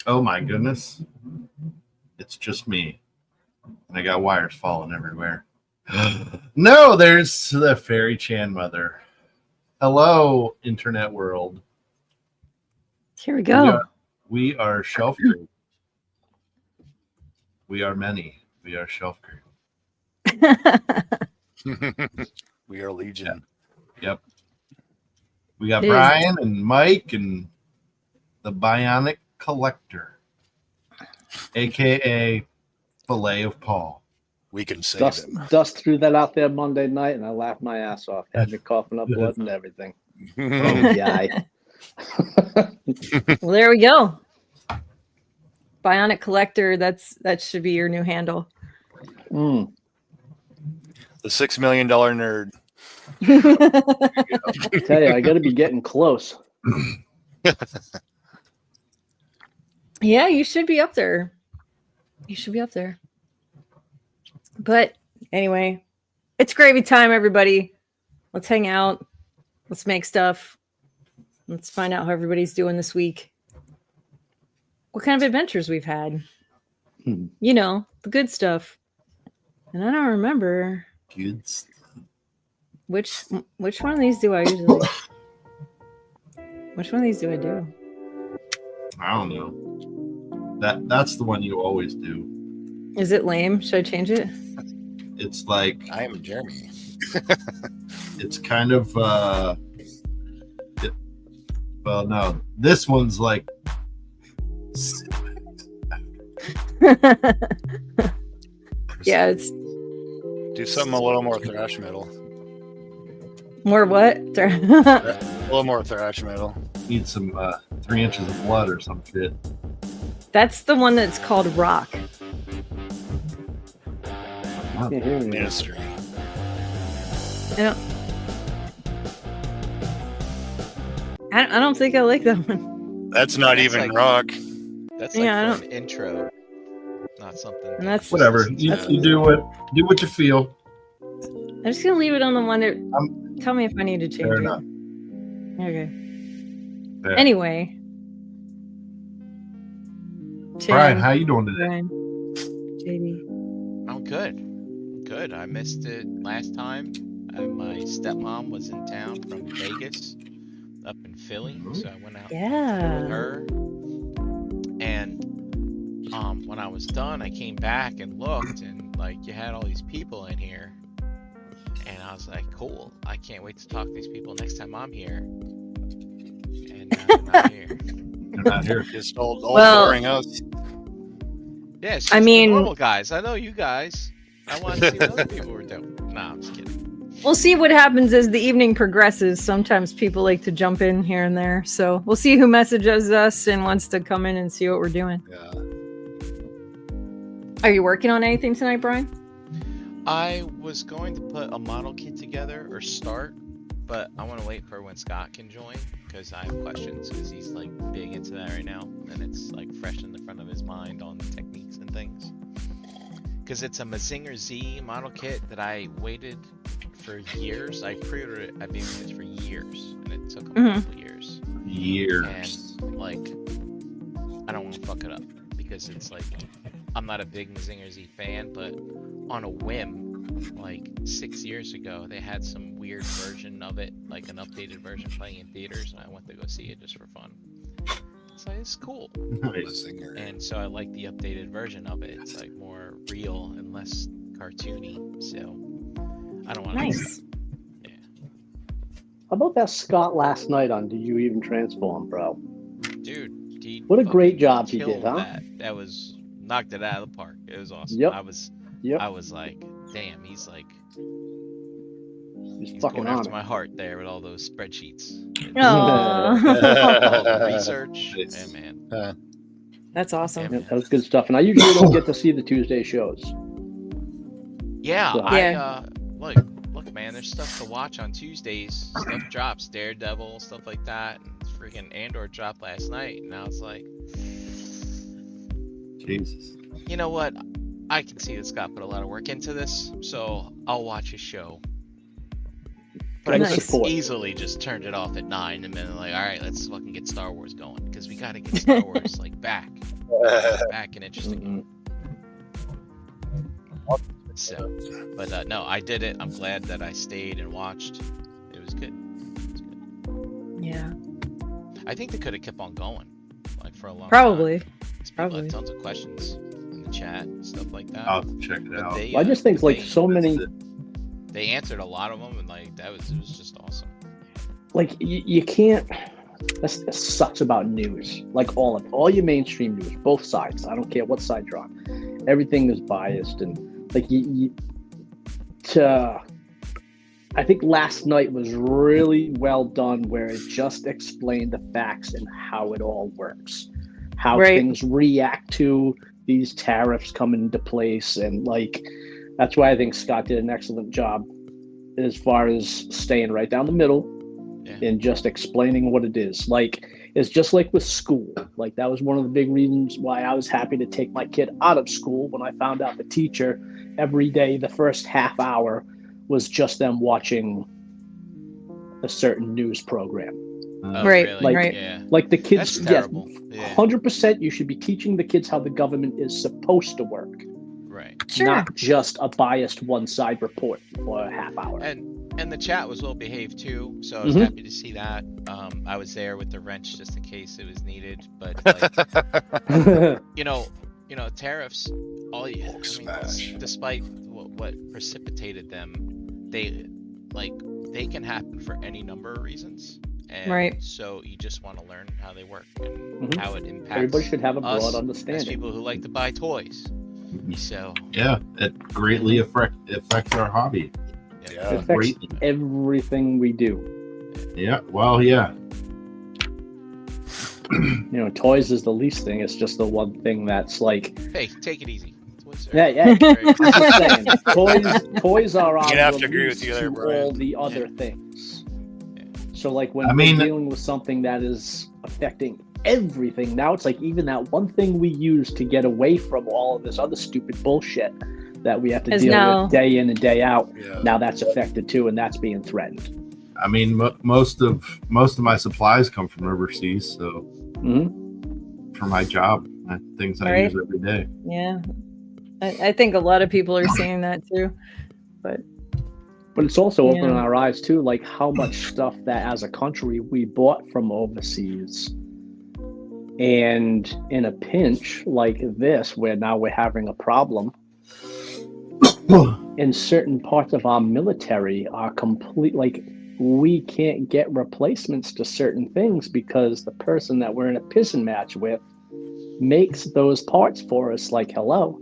Oh my goodness. It's just me. And I got wires falling everywhere. No, there's the Fairy Chan mother. Hello, internet world. Here we go. We are ShelfGravy. We are many. We are ShelfGravy. We are Legion. Yep. We got Brian and Mike and the Bionic Collector, a.k.a. Filet of Paul. We can save him. Dust threw that out there Monday night, and I laughed my ass off. Had me coughing up blood and everything. Oh, yeah. Well, there we go. Bionic Collector. That should be your new handle. Mm. The $6 million nerd. I tell you, I got to be getting close. Yeah, you should be up there. You should be up there. But anyway, it's gravy time, everybody. Let's hang out. Let's make stuff. Let's find out how everybody's doing this week. What kind of adventures we've had. You know, the good stuff. And I don't remember. Good stuff. Which one of these do I usually? Which one of these do I do? I don't know. That's the one you always do. Is it lame? Should I change it? It's like I am Jeremy. It's kind of well, no. This one's like yeah, it's Do something a little more thrash metal. more what? A little more thrash metal. need some 3 inches of blood or some shit. That's the one that's called rock. Ministry. I don't think I like that one. That's not That's even like- rock. That's like Yeah, for an intro, not something. And that's Whatever. You do what you feel. I'm just gonna leave it on the one that. Tell me if I need to change Fair it. enough. Okay. Fair. Anyway. Brian, how you doing today? Brian. JD. I'm good. Good. I missed it last time. My stepmom was in town from Vegas, up in Philly, so I went out with Yeah. her. And when I was done, I came back and looked, and like you had all these people in here, and I was like, "Cool! I can't wait to talk to these people next time I'm here." And they're not here. You're not here. Just old Well- boring us. Yeah, it's I just mean- the normal guys. I know you guys. I want to see what other people were doing. Nah, I'm just kidding. We'll see what happens as the evening progresses. Sometimes people like to jump in here and there. So we'll see who messages us and wants to come in and see what we're doing. Yeah. Are you working on anything tonight, Brian? I was going to put a model kit together or start, but I want to wait for when Scott can join because I have questions because he's like big into that right now and it's like fresh in the front of his mind on the techniques and things. Because it's a Mazinger Z model kit that I waited for years. I pre-ordered it. I've been using it for years, and it took a couple years. Years. And like, I don't want to fuck it up because it's like I'm not a big Mazinger Z fan, but on a whim, like 6 years ago, they had some weird version of it, like an updated version playing in theaters, and I went to go see it just for fun. So it's cool. Nice. And so I like the updated version of it. It's like more real and less cartoony. So I don't want to. Nice. Yeah. How about that Scott last night on Do You Even Transform, bro? Dude, he What a great fucking job he killed did, huh? That was knocked it out of the park. It was awesome. Yep. I was like, damn, he's like He's he's fucking going on after it. my heart there with all those spreadsheets. Aw. All the research. Nice. Yeah, man. That's awesome. Yeah, that was good stuff. And I usually don't get to see the Tuesday shows. Yeah, So- look, man, there's stuff to watch on Tuesdays. Stuff drops, Daredevil, stuff like that. And freaking Andor dropped last night, and I was like, Jesus. you know what? I can see that Scott put a lot of work into this, so I'll watch his show But I Nice. could support. easily just turned it off at 9 and been like, all right, let's fucking get Star Wars going because we got to get Star Wars like back and interesting. So, but no, I did it. I'm glad that I stayed and watched. It was good. Yeah. I think they could have kept on going, like for a long Probably. time. 'Cause people Probably. had tons of questions in the chat and stuff like that. I'll have to check it But out. they, Well, I just think like they- so many, They answered a lot of them, and like it was just awesome. like you can't. That sucks about news. Like all your mainstream news, both sides. I don't care what side you're on. Everything is biased, and like I think last night was really well done, where it just explained the facts and how it all works, how Right. things react to these tariffs coming into place, and like that's why I think Scott did an excellent job as far as staying right down the middle Yeah. and just explaining what it is. Like it's just like with school. Like that was one of the big reasons why I was happy to take my kid out of school when I found out the teacher every day, the first half hour was just them watching a certain news program. Oh, Right, really? like- right. Yeah. Like the kids, That's yes, terrible. Yeah. 100% you should be teaching the kids how the government is supposed to work, Right. Sure. not just a biased one-side report for a half hour. And the chat was well behaved too, so I was Mhm. happy to see that. I was there with the wrench just in case it was needed, but like, you know, tariffs. All you, I mean, Smash. despite what precipitated them, they they can happen for any number of reasons. And Right. So you just want to learn how they work and Mhm. how it impacts Everybody should have a broad us as understanding. people who like to buy toys. So Yeah, it greatly affects our hobby. It Yeah. affects Greatly. everything we do. Yeah, well, yeah. You know, toys is the least thing. It's just the one thing that's like, hey, take it easy. Toys are- yeah, yeah. Right. I'm just saying, toys are our You'd have to agree with release you there, to Brian. all the other things. So like when I we're mean- dealing with something that is affecting everything, now it's like even that one thing we use to get away from all of this other stupid bullshit that we have to Is deal now- with day in and day out. Yeah. Now that's affected too, and that's being threatened. I mean, most of my supplies come from overseas, so Mhm. for my job, things I Right. use every day. Yeah. I think a lot of people are seeing that too. But But it's also opening Yeah. our eyes too, like how much stuff that as a country we bought from overseas. And in a pinch like this, where now we're having a problem, in certain parts of our military are complete, like we can't get replacements to certain things because the person that we're in a pissing match with makes those parts for us. Like, hello.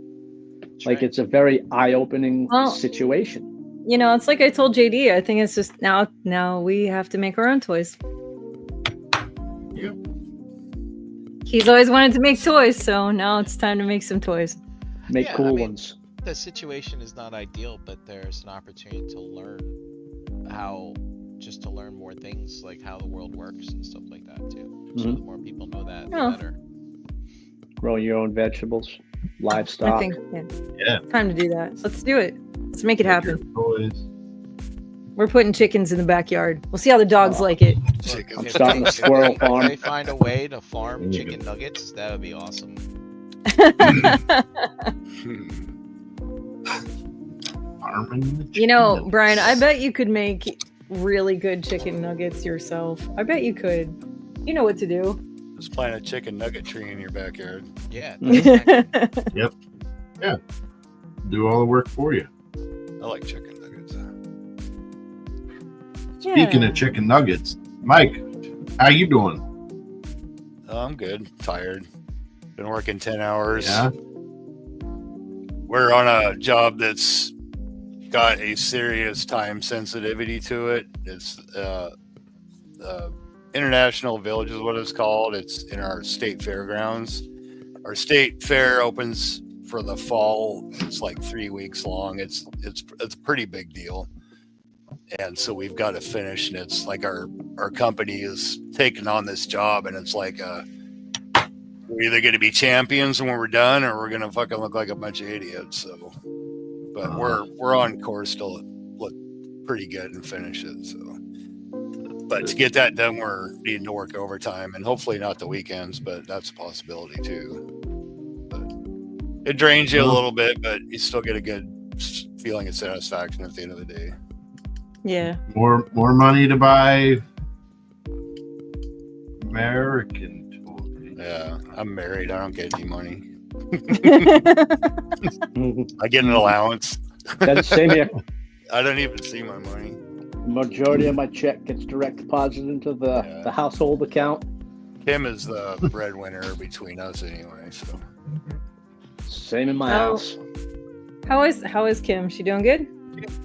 That's Like right. it's a very eye-opening Well- situation. you know, it's like I told JD. I think it's just now we have to make our own toys. Yep. He's always wanted to make toys, so now it's time to make some toys. Make Yeah, cool I mean, ones. The situation is not ideal, but there's an opportunity to learn to learn more things, like how the world works and stuff like that too. So Mhm. the more people know that, the Oh. better. Grow your own vegetables, I livestock. think Yeah. time to do that. Let's do it. Let's make it happen. Toys. We're putting chickens in the backyard. We'll see how the dogs like it. Chicken. I'm starting a If squirrel if farm. they find a way to farm There you chicken nuggets, that would be awesome. Farming the You know, chicken. Brian, I bet you could make really good chicken nuggets yourself. I bet you could. You know what to do. Just plant a chicken nugget tree in your backyard. Yeah. yeah, Do all the work for you. I like chicken nuggets. Speaking of chicken nuggets, Mike, how you doing? Oh, I'm good. Tired. Been working 10 hours. Yeah. We're on a job that's got a serious time sensitivity to it. It's International Village is what it's called. It's in our state fairgrounds. Our state fair opens for the fall. It's like 3 weeks long. It's a pretty big deal. And so we've got to finish, and it's like our company is taking on this job, and it's like we're either going to be champions when we're done, or we're going to fucking look like a bunch of idiots. So, but we're on course to look pretty good and finish it. So, but to get that done, we're needing to work overtime, and hopefully not the weekends, but that's a possibility too. But it drains you a little bit, but you still get a good feeling of satisfaction at the end of the day. Yeah. More money to buy American toys. Yeah, I'm married. I don't get any money. I get an allowance. That's the same here. I don't even see my money. Majority of my check gets direct deposited into the household account. Kim is the breadwinner between us anyway. So Same in my house. How is Kim? She doing good?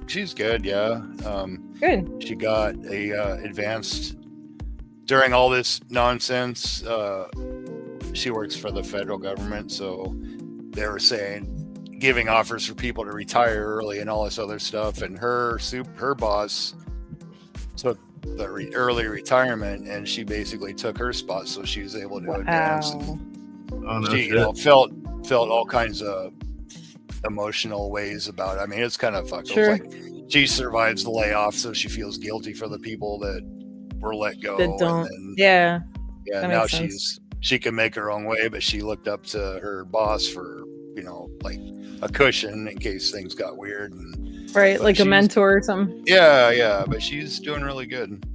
she's good. Yeah. Good. She got a advanced during all this nonsense. She works for the federal government, so they were saying giving offers for people to retire early and all this other stuff. And her boss took the early retirement, and she basically took her spot, so she was able to advance. And she felt all kinds of emotional ways about it. I mean, it's kind of fucked up. Like, she survives the layoff, so she feels guilty for the people that were let go. That don't. And That now makes sense. she can make her own way, but she looked up to her boss for, like a cushion in case things got weird. And right, like a mentor or something. Yeah, but she's doing really good.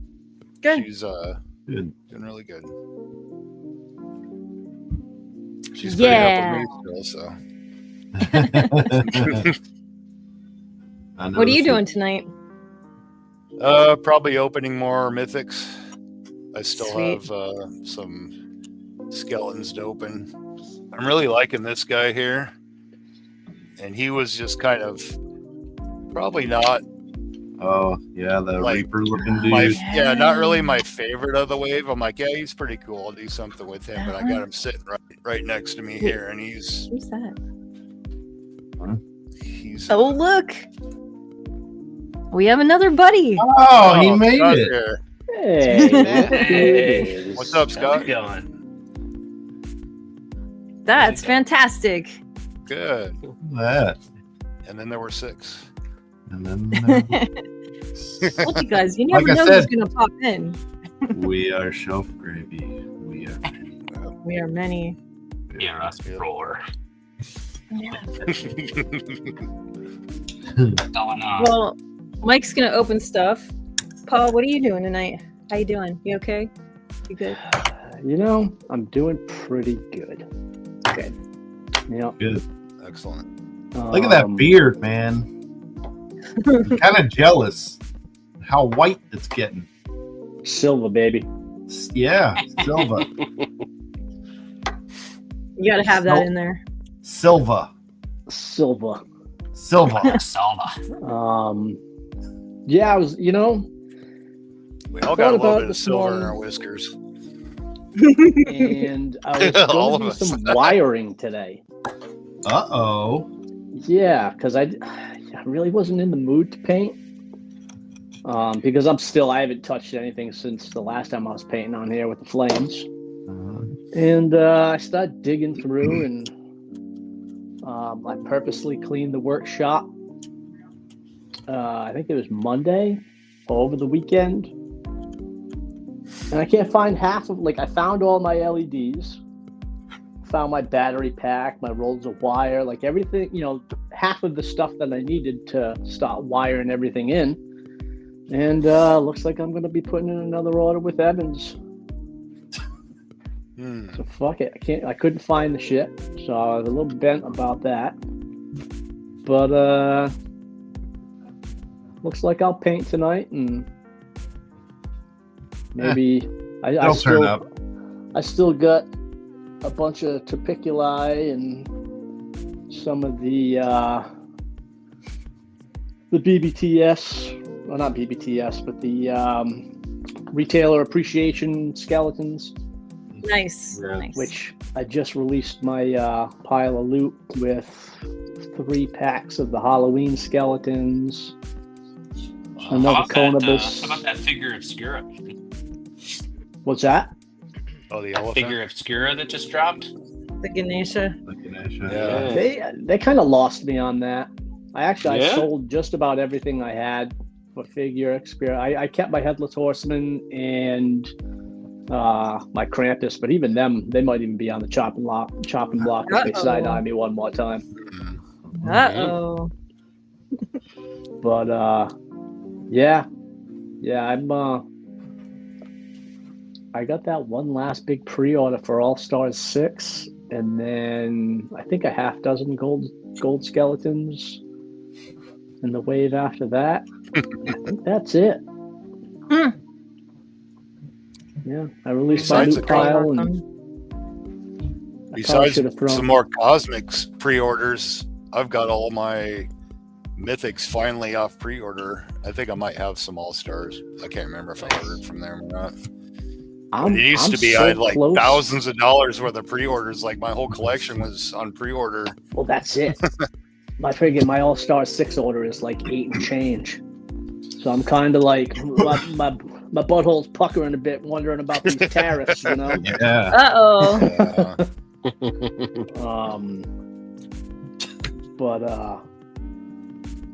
Good. She's good. Doing really good. She's putting up with me still, so. What are you doing tonight? Probably opening more mythics. I still have some skeletons to open. I'm really liking this guy here, and he was just kind of probably not. Oh yeah, the Reaper looking dude. Not really my favorite of the wave. I'm like, yeah, he's pretty cool. I'll do something with him, but I got him sitting right next to me here, and he's. Who's that? He's. Oh look, we have another buddy. Oh, he made it. Here. Hey. What's up, Scott? How's it going? That's fantastic. Good. That. And then there were 6. And then Told you guys, you never know who's gonna pop in. we are ShelfGravy. We are many. Yeah, us roar. Well, Mike's gonna open stuff. Paul, what are you doing tonight? How you doing? You okay? You good? I'm doing pretty good. Good. Good. Excellent. Look at that beard, man. I'm kind of jealous how white it's getting. Silva, baby. Yeah, Silva. You gotta have that in there. Silva. Yeah, I was, We all got a little bit of silver in our whiskers. And I was going to do some wiring today. Uh-oh. Yeah, because I really wasn't in the mood to paint. Because I haven't touched anything since the last time I was painting on here with the flames. And I started digging through, and I purposely cleaned the workshop. I think it was Monday over the weekend. And I can't find half of, I found all my LEDs, found my battery pack, my rolls of wire, everything, half of the stuff that I needed to start wiring everything in. And looks like I'm going to be putting in another order with Evans. So fuck it. I couldn't find the shit. So I was a little bent about that. But looks like I'll paint tonight, and maybe I still got a bunch of Topiculi and some of the BBTS, well, not BBTS, but the retailer appreciation skeletons. Nice. Which I just released my pile of loot with 3 packs of the Halloween skeletons. Another Conibus. How about that figure obscura? What's that? Oh, the elephant. Figure obscura that just dropped? The Ganesha. Yeah. They kind of lost me on that. I sold just about everything I had. figure Xperia. I kept my Headless Horseman and my Krampus, but even them, they might even be on the chopping block if they side eye me one more time. Uh-oh. But yeah, I got that one last big pre-order for All Stars 6, and then I think a half dozen gold skeletons in the wave after that. I think that's it. Yeah, I released my Besides loot the pile, and I probably Besides should have thrown some more Cosmics pre-orders, I've got all my Mythics finally off pre-order. I think I might have some All-Stars. I can't remember if I ordered from them or not. It used to be I had like close. thousands of dollars worth of pre-orders. Like my whole collection was on pre-order. Well, that's it. my All-Star 6 order is like 8 and change. So I'm kind of like my butthole's puckering a bit, wondering about these tariffs, you know. Yeah. Uh-oh.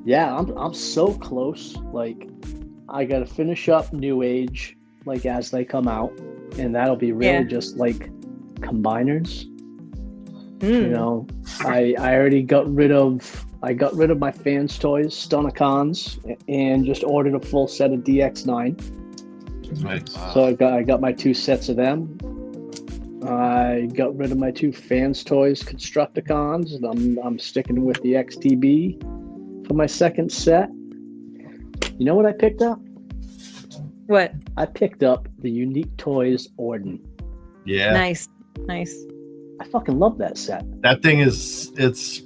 Yeah, I'm so close. Like, I gotta finish up New Age, like as they come out, and that'll be really just like combiners. You know, I already got rid of my fans toys, Stunnicons, and just ordered a full set of DX9. Nice. So I got my 2 sets of them. I got rid of my 2 fans toys, Constructicons, and I'm sticking with the XTB for my second set. You know what I picked up? What? I picked up the Unique Toys Orden. Yeah. Nice. I fucking love that set. That thing is it's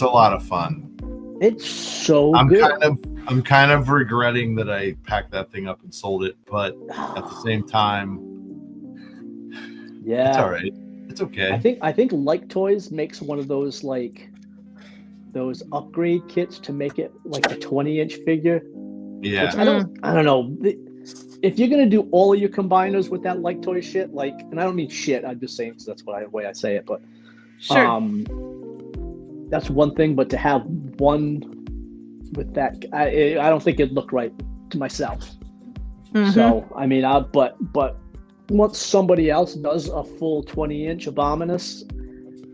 a lot of fun. It's so good. I'm kind of regretting that I packed that thing up and sold it, but at the same time, yeah, it's all right. It's okay. I think Like Toys makes one of those like those upgrade kits to make it like a 20-inch figure. Yeah. Which I don't know. If you're gonna do all of your combiners with that Like Toy shit, like, and I don't mean shit, I'm just saying because that's the way I say it, but Sure. that's one thing. But to have one with that, I don't think it'd look right to myself. So I mean, but once somebody else does a full 20-inch Abominus,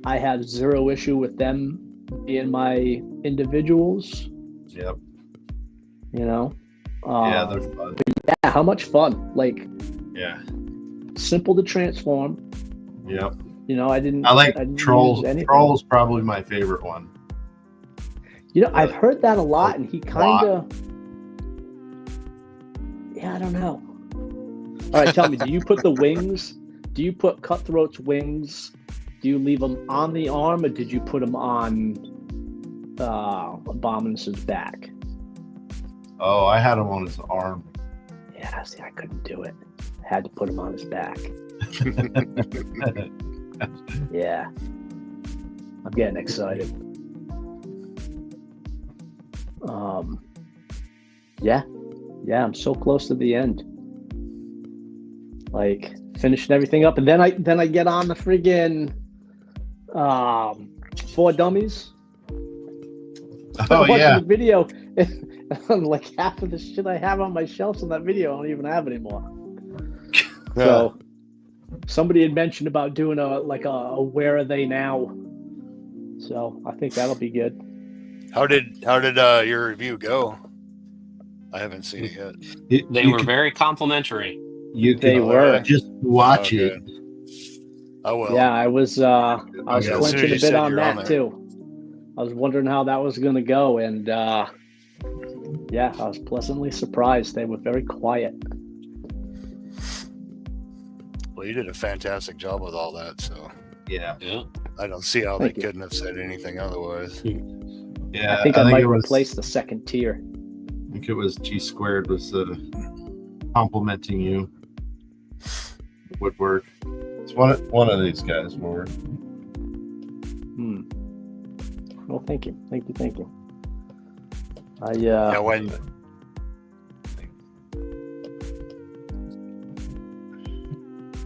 I have zero issue with them being my individuals. Yep. You know. Yeah, they're fun. Yeah, how much fun! Like, Yeah. simple to transform. Yep. You know, I didn't like use Trolls. anything. Troll's probably my favorite one. You know, I've heard that a lot, and he kind of. Yeah, I don't know. All right, tell me, do you put the wings? Do you put Cutthroat's wings? Do you leave them on the arm, or did you put them on Abominus's back? Oh, I had him on his arm. Yeah, see, I couldn't do it. I had to put him on his back. Yeah. I'm getting excited. Yeah, I'm so close to the end. Like, finishing everything up, and then I get on the friggin' 4 Dummies. Oh I'm watching yeah. the video, and like half of the shit I have on my shelves in that video, I don't even have anymore. So somebody had mentioned about doing a Where Are They Now? So I think that'll be good. How did your review go? I haven't seen it yet. They were very complimentary. They were. Just watch it. I will. Yeah, I was As soon clenching as a you bit said on you're on that there. too. I was wondering how that was going to go, and yeah, I was pleasantly surprised. They were very quiet. Well, you did a fantastic job with all that, so Yeah. Yeah. I don't see how Thank they you. couldn't have said anything otherwise. Yeah. I think I might it was, replace the second tier. I think it was G Squared was complimenting you. Woodwork. It's one of these guys, Lord. Well, thank you. Yeah, when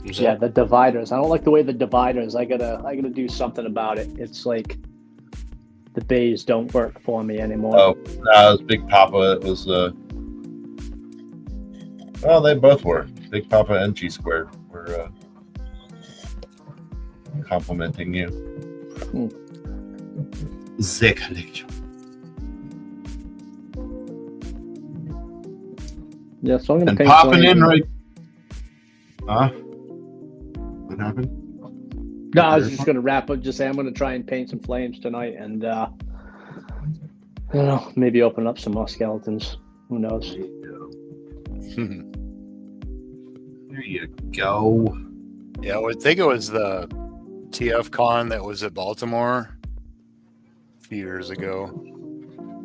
Yeah, the dividers. I don't like the way the dividers. I gotta do something about it. It's like the bays don't work for me anymore. Oh, it was Big Papa. It was Well, they both were. Big Papa and G Squared were complimenting you. The collection. Yeah, so I'm gonna And paint popping flames. in right. Huh? What happened? No, I was just gonna wrap up. Just say I'm gonna try and paint some flames tonight, and I don't know, maybe open up some more skeletons. Who knows? There you go. Yeah, I think it was the TF Con that was at Baltimore a few years ago.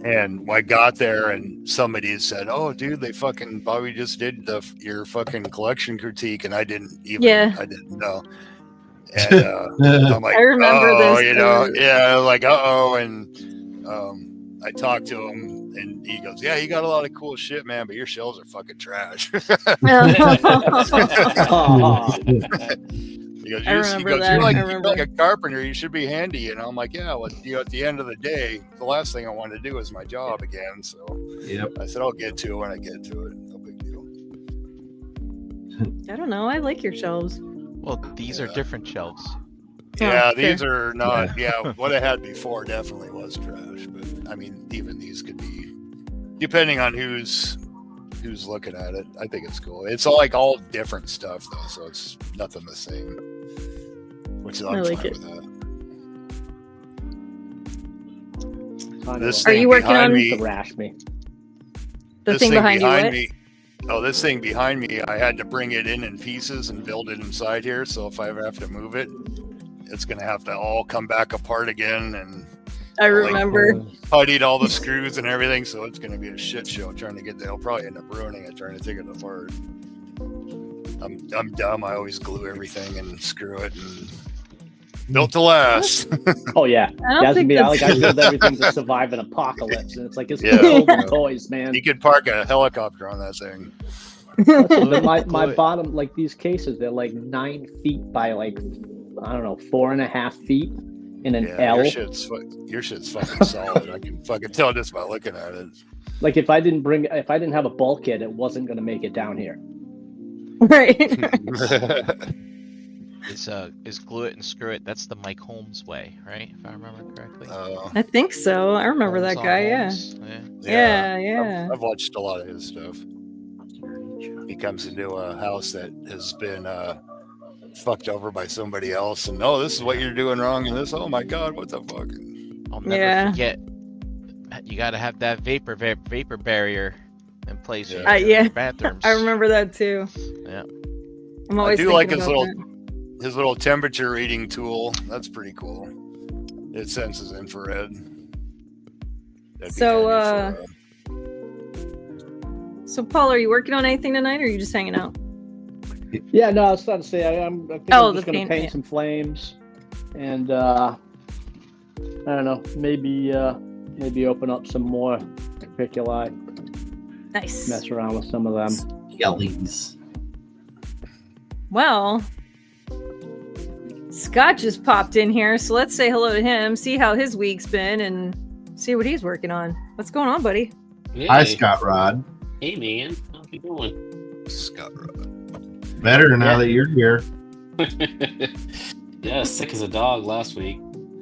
And I got there and somebody said, "Oh, dude, Bobby just did your fucking collection critique," and I didn't know. And I'm like, I remember oh, this. you know, yeah, like, and I talked to him, and he goes, "Yeah, you got a lot of cool shit, man, but your shells are fucking trash." He goes, "You're like a carpenter. You should be handy." And I'm like, "Yeah, well, at the end of the day, the last thing I want to do is my job again." So Yep. I said, "I'll get to it when I get to it. No big deal." I don't know. I like your shelves. Well, these are different shelves. Yeah, fair. these are not. Yeah, what I had before definitely was trash. But I mean, even these could be, depending on who's looking at it. I think it's cool. It's all different stuff though, so it's nothing the same. Which I'm like fine it. with that. This Are you working on thrash me? The thing behind you? What? me. Oh, this thing behind me, I had to bring it in pieces and build it inside here. So if I ever have to move it, it's going to have to all come back apart again. And I remember. Puttied all the screws and everything. So it's going to be a shit show trying to get there. I'll probably end up ruining it, trying to take it apart. I'm dumb. I always glue everything and screw it. And built to last. Oh yeah, I don't think I build everything to survive an apocalypse, and it's like it's Yeah. filled with toys, man. You could park a helicopter on that thing. But my bottom, like these cases, they're like 9 feet by like, I don't know, 4.5 feet in an L. Your shit's fucking solid. I can fucking tell just by looking at it. Like if I didn't have a bulkhead, it wasn't gonna make it down here. Right. Is glue it and screw it. That's the Mike Holmes way, right? If I remember correctly. I think so. I remember Holmes that on guy. Holmes. Yeah. I've watched a lot of his stuff. He comes into a house that has been fucked over by somebody else, and this is what you're doing wrong, and this, oh my god, what the fuck? I'll never forget. You got to have that vapor barrier in place. In your bathrooms. I remember that too. Yeah. I'm always I do like his that. little temperature reading tool. That's pretty cool. It senses infrared. So Paul, are you working on anything tonight, or are you just hanging out? Yeah, no, I was trying to say I think I'm just going to paint some flames, and I don't know, maybe open up some more capiculi. Nice. Mess around with some of them. Yellies. Well, Scott just popped in here, so let's say hello to him, see how his week's been, and see what he's working on. What's going on, buddy? Hey. Hi, Scott Rod. Hey, man. How you doing? Scott Rod. Better now that you're here. Yeah, sick as a dog last week.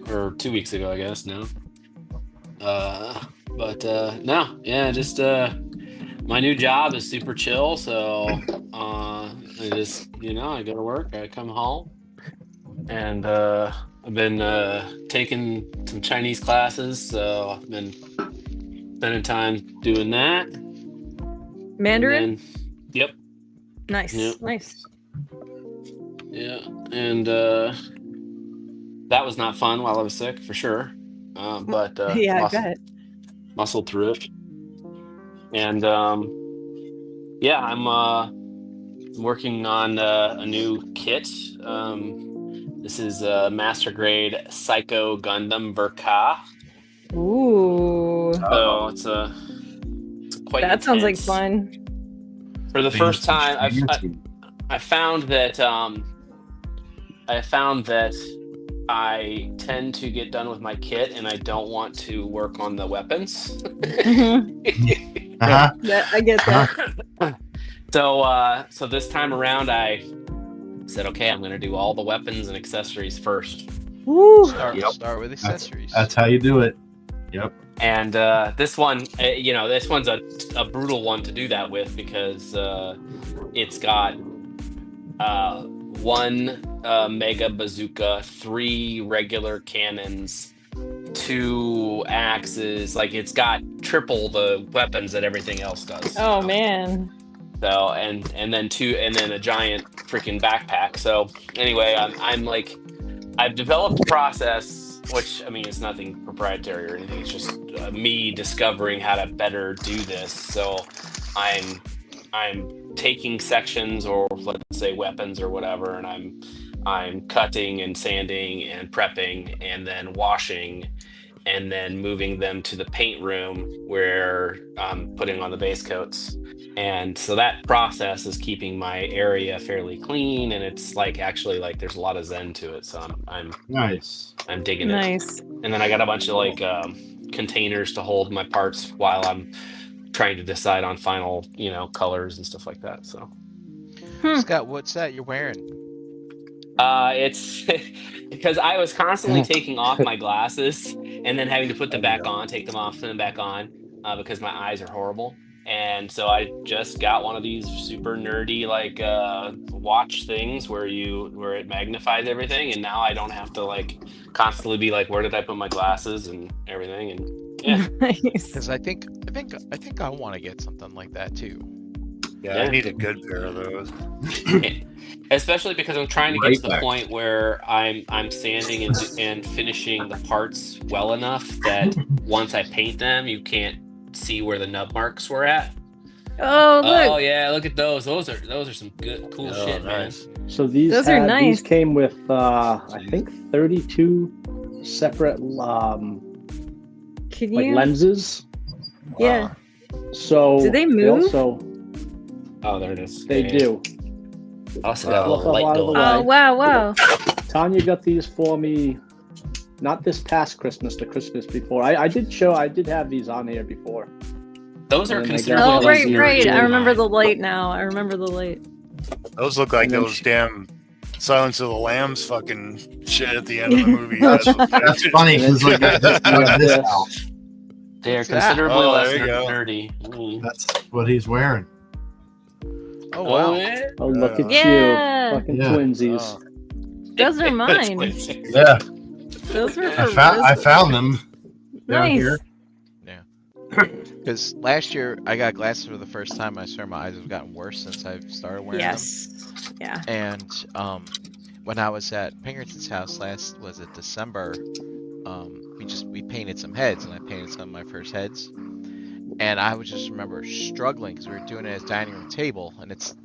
Or 2 weeks ago, I guess, now. No, yeah, just my new job is super chill, so I just, I go to work, I come home, and I've been taking some Chinese classes, so I've been spending time doing that. Mandarin? Yep. Nice. Yep. Nice. Yeah, and that was not fun while I was sick, for sure. But I bet. Muscled through it. And I'm working on a new kit. This is Master Grade Psycho Gundam Verka. Ooh. So it's quite That sounds like intense. fun. For the first time, I found that I tend to get done with my kit and I don't want to work on the weapons. I get that. So this time around, I said, okay, I'm going to do all the weapons and accessories first. Woo. Start with accessories. That's how you do it. Yep. And this one, this one's a brutal one to do that with because it's got one mega bazooka, 3 regular cannons, 2 axes. Like it's got triple the weapons that everything else does. Oh man. So and then a giant freaking backpack. So anyway, I'm like, I've developed a process, which I mean, it's nothing proprietary or anything. It's just me discovering how to better do this. So I'm taking sections, or let's say weapons or whatever, and I'm cutting and sanding and prepping and then washing and then moving them to the paint room where I'm putting on the base coats. And so that process is keeping my area fairly clean, and it's like actually like there's a lot of zen to it. So I'm Nice. I'm digging it. Nice. And then I got a bunch of like containers to hold my parts while I'm trying to decide on final, colors and stuff like that. So Scott, what's that you're wearing? it's because I was constantly taking off my glasses and then having to put them back on, take them off, put them back on, because my eyes are horrible. And so I just got one of these super nerdy like watch things where it magnifies everything, and now I don't have to like constantly be like, where did I put my glasses and everything. And yeah. Nice. Because I think I want to get something like that too. Yeah, I need a good pair of those. Especially because I'm trying to get to the point where I'm sanding and finishing the parts well enough that once I paint them, you can't see where the nub marks were at. Oh look. Oh yeah, look at those. Those are some good cool shit, nice. man. So these Those are nice. These came with I think 32 separate Can like you? lenses. Yeah. So Do they move? Also, Oh, there it is. they Yeah. do. Also got a Look little light out of the going. way. Oh wow. Tanya got these for me, not this past Christmas, the Christmas before. I did have these on here before. Those are And then they considered. got- Oh right, easier right. to I remember mine. the light now. I remember the light. Those look like And then those damn Silence of the Lambs fucking shit at the end of the movie. That's funny because like I just got this out. They are What's that? considerably Oh, less there you go. nerdy. Mm. That's what he's wearing. Oh wow. yeah. Oh, look at Yeah. you, fucking Yeah. twinsies. Those are mine. Yeah, Those are for I found them down Nice. here. Because last year I got glasses for the first time. I swear my eyes have gotten worse since I've started wearing Yes. Yeah. them. And when I was at Pinkerton's house December, we painted some heads, and I painted some of my first heads. And I would just remember struggling because we were doing it as dining room table, and it's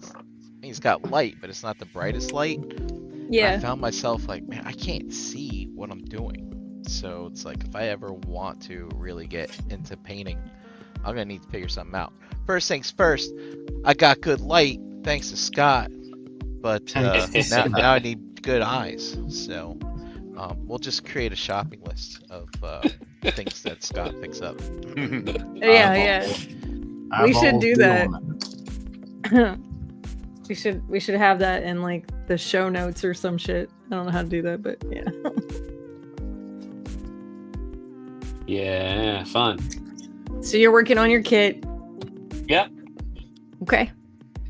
got light, but it's not the brightest light. And I Yeah. found myself like, man, I can't see what I'm doing. So it's like, if I ever want to really get into painting, I'm gonna need to figure something out. First things first, I got good light thanks to Scott, but now I need good eyes. So we'll just create a shopping list of things that Scott picks up. Yeah. We should do that. that. We should have that in like the show notes or some shit. I don't know how to do that, but yeah. Yeah, fun. So you're working on your kit. Yep. Okay.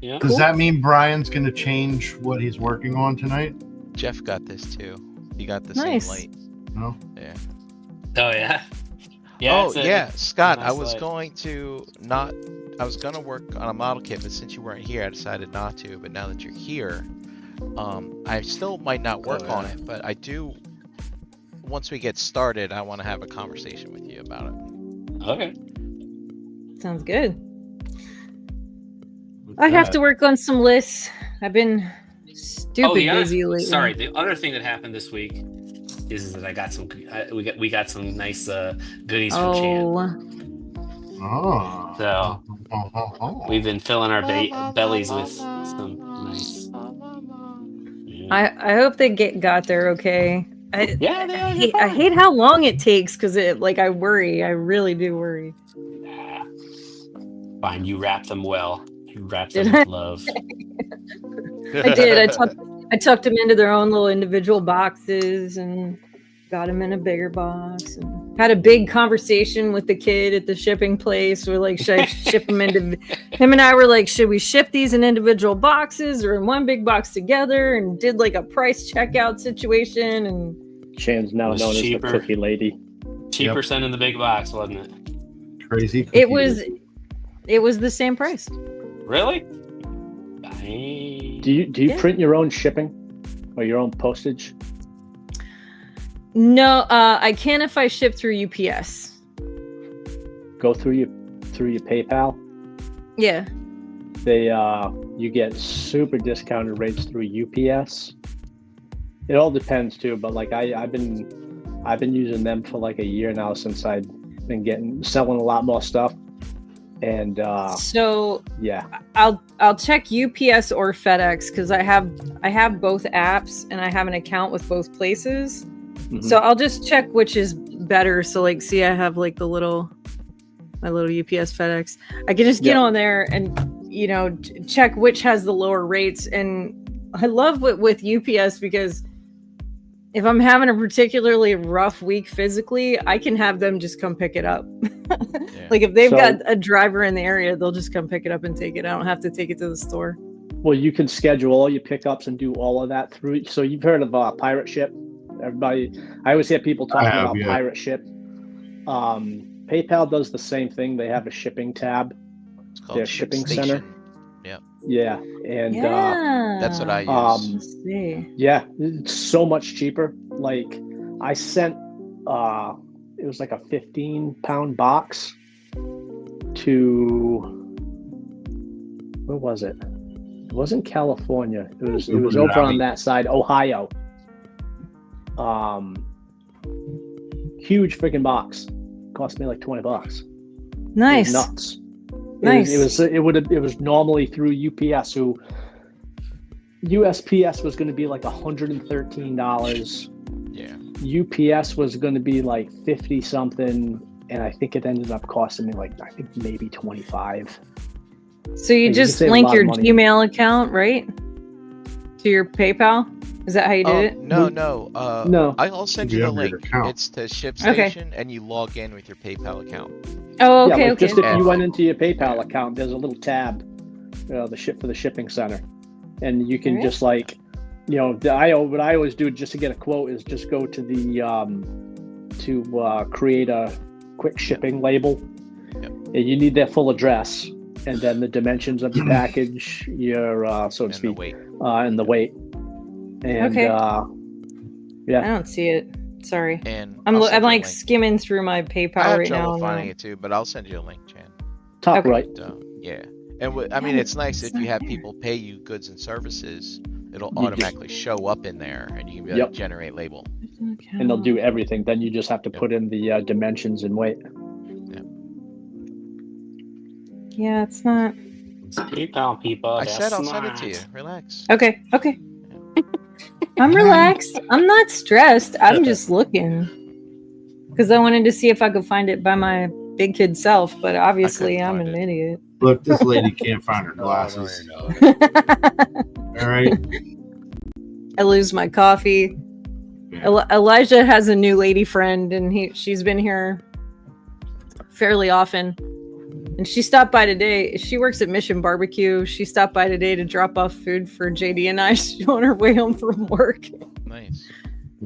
Yeah. Does that mean Brian's going to change what he's working on tonight? Jeff got this too. He got the Nice. same light. No. Yeah. Oh yeah. Yeah. Oh it's a- yeah, Scott. nice I was light. going to work on a model kit, but since you weren't here, I decided not to. But now that you're here, I still might not work on it, but I do. Once we get started, I want to have a conversation with you about it. Okay. Sounds good. I have to work on some lists. I've been stupid busy lately. Sorry, the other thing that happened this week is that I got some. We got some nice goodies from Chan. Oh, Oh. So we've been filling our bellies with some nice. Yeah. I hope they got there okay. Yeah, they are. I hate how long it takes because I worry. I really do worry. Fine, you wrap them well. You wrapped Did them I? with love. I did. I tucked them into their own little individual boxes and got them in a bigger box. And had a big conversation with the kid at the shipping place. We're like, should I ship them into? Him and I were like, should we ship these in individual boxes or in one big box together? And did like a price checkout situation. And Chan's now Was known cheaper. as the Cookie Lady. Cheaper sending the big box, wasn't it? Crazy. it was the same price. Really? Do you Yeah. print your own shipping or your own postage? No, I can if I ship through UPS. Go through your PayPal. Yeah. They you get super discounted rates through UPS. It all depends too, but like I've been using them for like a year now since I've been selling a lot more stuff. And So yeah, I'll check UPS or FedEx because I have both apps and I have an account with both places. Mhm. So I'll just check which is better. So like, see, I have like my little UPS FedEx. I can just get on there and check which has the lower rates. And I love with UPS because if I'm having a particularly rough week physically, I can have them just come pick it up. Like if they've got a driver in the area, they'll just come pick it up and take it. I don't have to take it to the store. well, you can schedule all your pickups and do all of that through. So you've heard of Pirate Ship? Everybody, I always hear people talking about Pirate Ship. PayPal does the same thing. They have a shipping tab. It's called Their Ship shipping Station. center. Yeah, and That's what I use. Let's see. yeah, it's so much cheaper. Like I sent it was like a 15-pound box to, where was it? It wasn't California. It was over on that side, Ohio. Huge freaking box. Cost me like $20. Nice. It was nuts. Nice. It was normally through UPS, who USPS was going to be like $113. Yeah. UPS was going to be like 50 something, and I think it ended up costing me like maybe 25. So you You just can save a link lot your of money. Gmail account, right? To your PayPal? Is that how you did it? No. No. I'll send you You the have your link. account. It's to Okay. ShipStation, and you log in with your PayPal account. Oh, Yeah, okay, like okay. just if And- you went into your PayPal account, there's a little tab, the ship for the shipping center, and you can Alright. just like, what I always do just to get a quote is just go to the create a quick shipping label. Yep. And you need their full address and then the dimensions of your package, your so to And the speak, weight. and the weight. And Okay. yeah, I don't see it. Sorry. And I'm I'll send I'm you a like link. skimming through my PayPal I have right trouble now. finding it too, but I'll send you a link, Chan. top Okay. right. But, yeah. And I mean, Yeah, it's nice it's if you not have there. people pay you goods and services, it'll You automatically show up in there, and you can be like, Yep. generate label. And they'll do everything. Then you just have to put in the dimensions and weight. Yeah, it's not. It's PayPal people. I that's said I'll send it to smart. you. Relax. Okay. I'm relaxed. I'm not stressed. I'm just looking. Because I wanted to see if I could find it by my big kid self, but obviously I'm find an it. idiot. Look, this lady can't find her glasses. All right. I lose my coffee. Elijah has a new lady friend, and she's been here fairly often. And she stopped by today. She works at Mission Barbecue. She stopped by today to drop off food for JD and I. She's on her way home from work. Nice.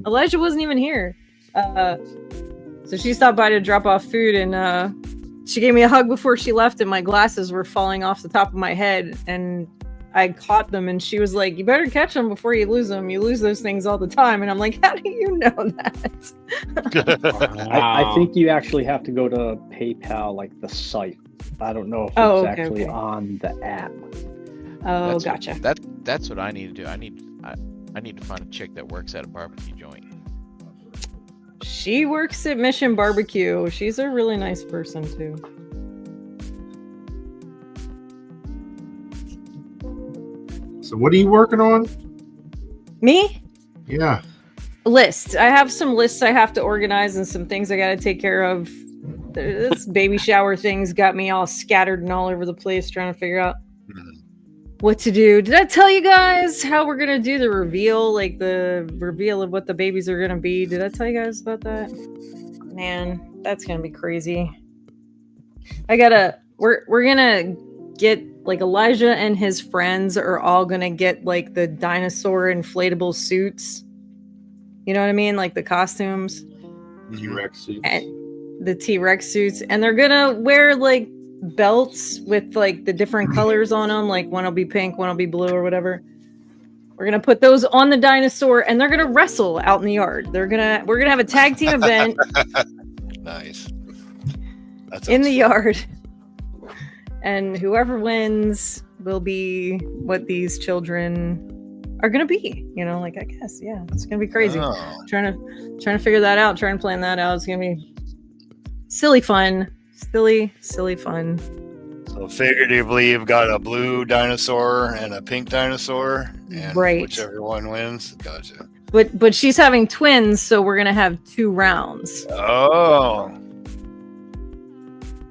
Elijah wasn't even here. So she stopped by to drop off food, and she gave me a hug before she left, and my glasses were falling off the top of my head, and I caught them, and she was like, "You better catch them before you lose them. You lose those things all the time." And I'm like, "How do you know that?" I think you actually have to go to PayPal, like the site. I don't know if it's actually on the app. Oh, That's gotcha. That's what I need to do. I need to find a chick that works at a barbecue joint. She works at Mission Barbecue. She's a really nice person too. So what are you working on? Me? Yeah. Lists. I have some lists I have to organize and some things I got to take care of. This baby shower thing's got me all scattered and all over the place trying to figure out what to do. Did I tell you guys how we're gonna do the reveal? Like the reveal of what the babies are gonna be. Did I tell you guys about that? Man, that's gonna be crazy. We're gonna get like Elijah and his friends are all gonna get like the dinosaur inflatable suits. You know what I mean? Like the costumes. T-Rex suits. And the T-Rex suits. And they're gonna wear like belts with like the different colors on them. Like one will be pink, one will be blue or whatever. We're gonna put those on the dinosaur and they're gonna wrestle out in the yard. We're gonna have a tag team event. Nice. In the yard. And whoever wins will be what these children are gonna be. You know, like I guess, yeah, it's gonna be crazy. Oh. Trying to figure that out, trying to plan that out. It's gonna be silly fun. Silly fun. So figuratively, you've got a blue dinosaur and a pink dinosaur, and Right. whichever one wins, gotcha. But she's having twins, so we're gonna have 2 rounds. Oh,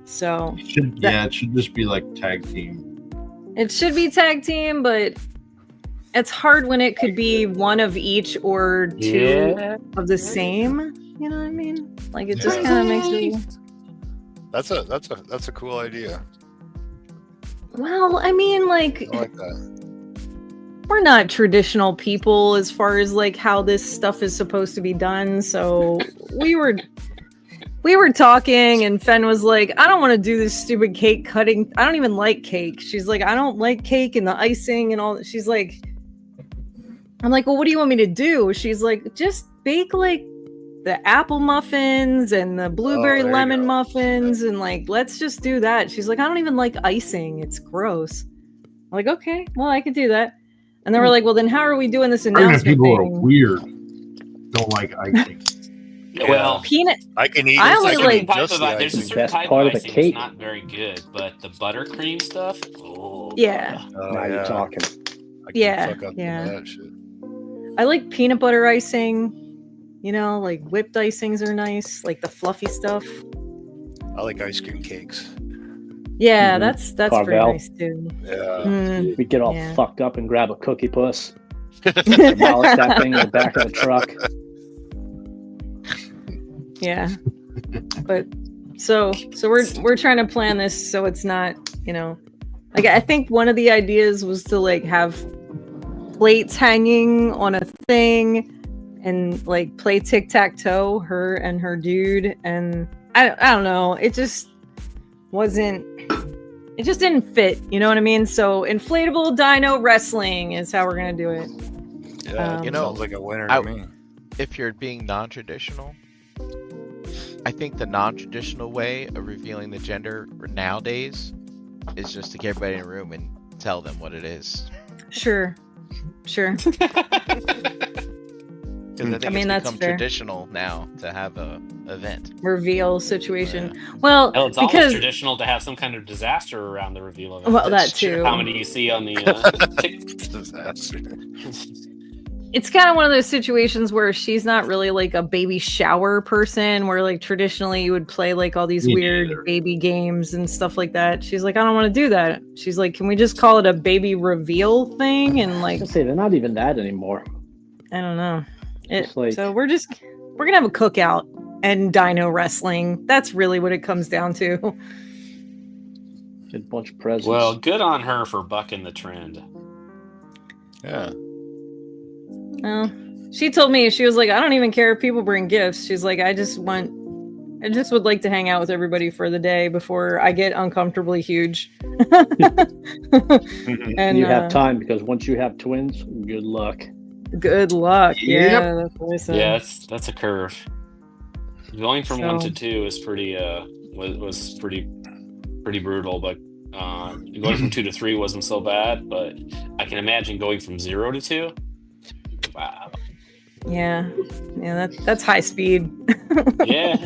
So It should just be like tag team. it should be tag team, but it's hard when it could be one of each or 2 of the same. You know what I mean? Like it just Yeah. kind of makes it. that's a cool idea. Well, I mean, like I like that. we're not traditional people as far as like how this stuff is supposed to be done. So we were talking and Fen was like, I don't want to do this stupid cake cutting. I don't even like cake. She's like, I don't like cake and the icing and all. She's like, I'm like, well, what do you want me to do? She's like, just bake like the apple muffins and the blueberry there you lemon go. muffins. And like, let's just do that. She's like, I don't even like icing. It's gross. I'm like, okay, well, I could do that. And then we're like, well, then how are we doing this Pregnant announcement people are thing? weird. Don't like icing. Well, Peanut. I can eat. I it. only can like- eat type just of, the there's a icing. certain Best type part of of the icing cake. that's not very good, but the buttercream stuff. Oh, Yeah. Oh, Now you're talking. I can Yeah, fuck up yeah. some of that shit. I like peanut butter icing. You know, like whipped icings are nice, like the fluffy stuff. I like ice cream cakes. Yeah, Mhm. that's pretty Carvel. nice too. Yeah. Mm, We get all Yeah. fucked up and grab a cookie puss. Demolish that thing in the back of the truck. yeah, but so we're trying to plan this so it's not, you know, like I think one of the ideas was to like have plates hanging on a thing and like play tic-tac-toe, her and her dude, and I don't know, it just didn't fit, you know what I mean? So inflatable dino wrestling is how we're gonna do it. Yeah, You know, sounds like a winner I- to me. If you're being non-traditional, I think the non-traditional way of revealing the gender nowadays is just to get everybody in a room and tell them what it is. Sure. Because I think mean, it's that's become fair. traditional now to have a event. Reveal situation. Well, Hell, it's almost because traditional to have some kind of disaster around the reveal of it. well, that That's true. too. How many you see on the Disaster. It's kind of one of those situations where she's not really like a baby shower person, where like traditionally you would play like all these Me weird neither. baby games and stuff like that. She's like, I don't want to do that. She's like, can we just call it a baby reveal thing? And I like, was gonna say they're not even that anymore. I don't know. It's like- So we're gonna have a cookout and dino wrestling. That's really what it comes down to. Get a bunch of presents. Well, good on her for bucking the trend. Yeah. Well, she told me, she was like, I don't even care if people bring gifts. She's like, I just would like to hang out with everybody for the day before I get uncomfortably huge. And you have time, because once you have twins, good luck. good luck. Yep. Yeah, that's what I said. Yeah, that's a curve. Going from 1 to So- 2 is pretty was pretty brutal, but going from 2 to 3 wasn't so bad. But I can imagine going from 0 to 2. Wow. Yeah. That's high speed. Yeah.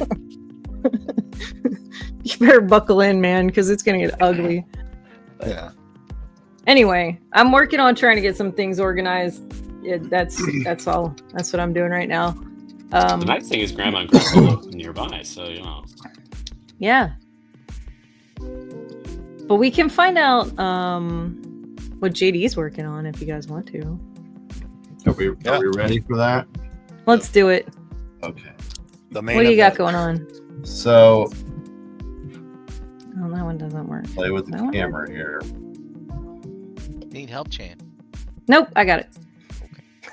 You better buckle in, man, because it's gonna get ugly. Yeah. Anyway, I'm working on trying to get some things organized. Yeah, that's all. That's what I'm doing right now. The nice thing is Grandma and Grandpa live nearby, so you know. Yeah. But we can find out what JD's working on if you guys want to. Are we ready for that? Let's do it. Okay. The main What do you got event. going on? So Oh, that one doesn't work. play with the That one? camera here. Need help, Chan. Nope, I got it.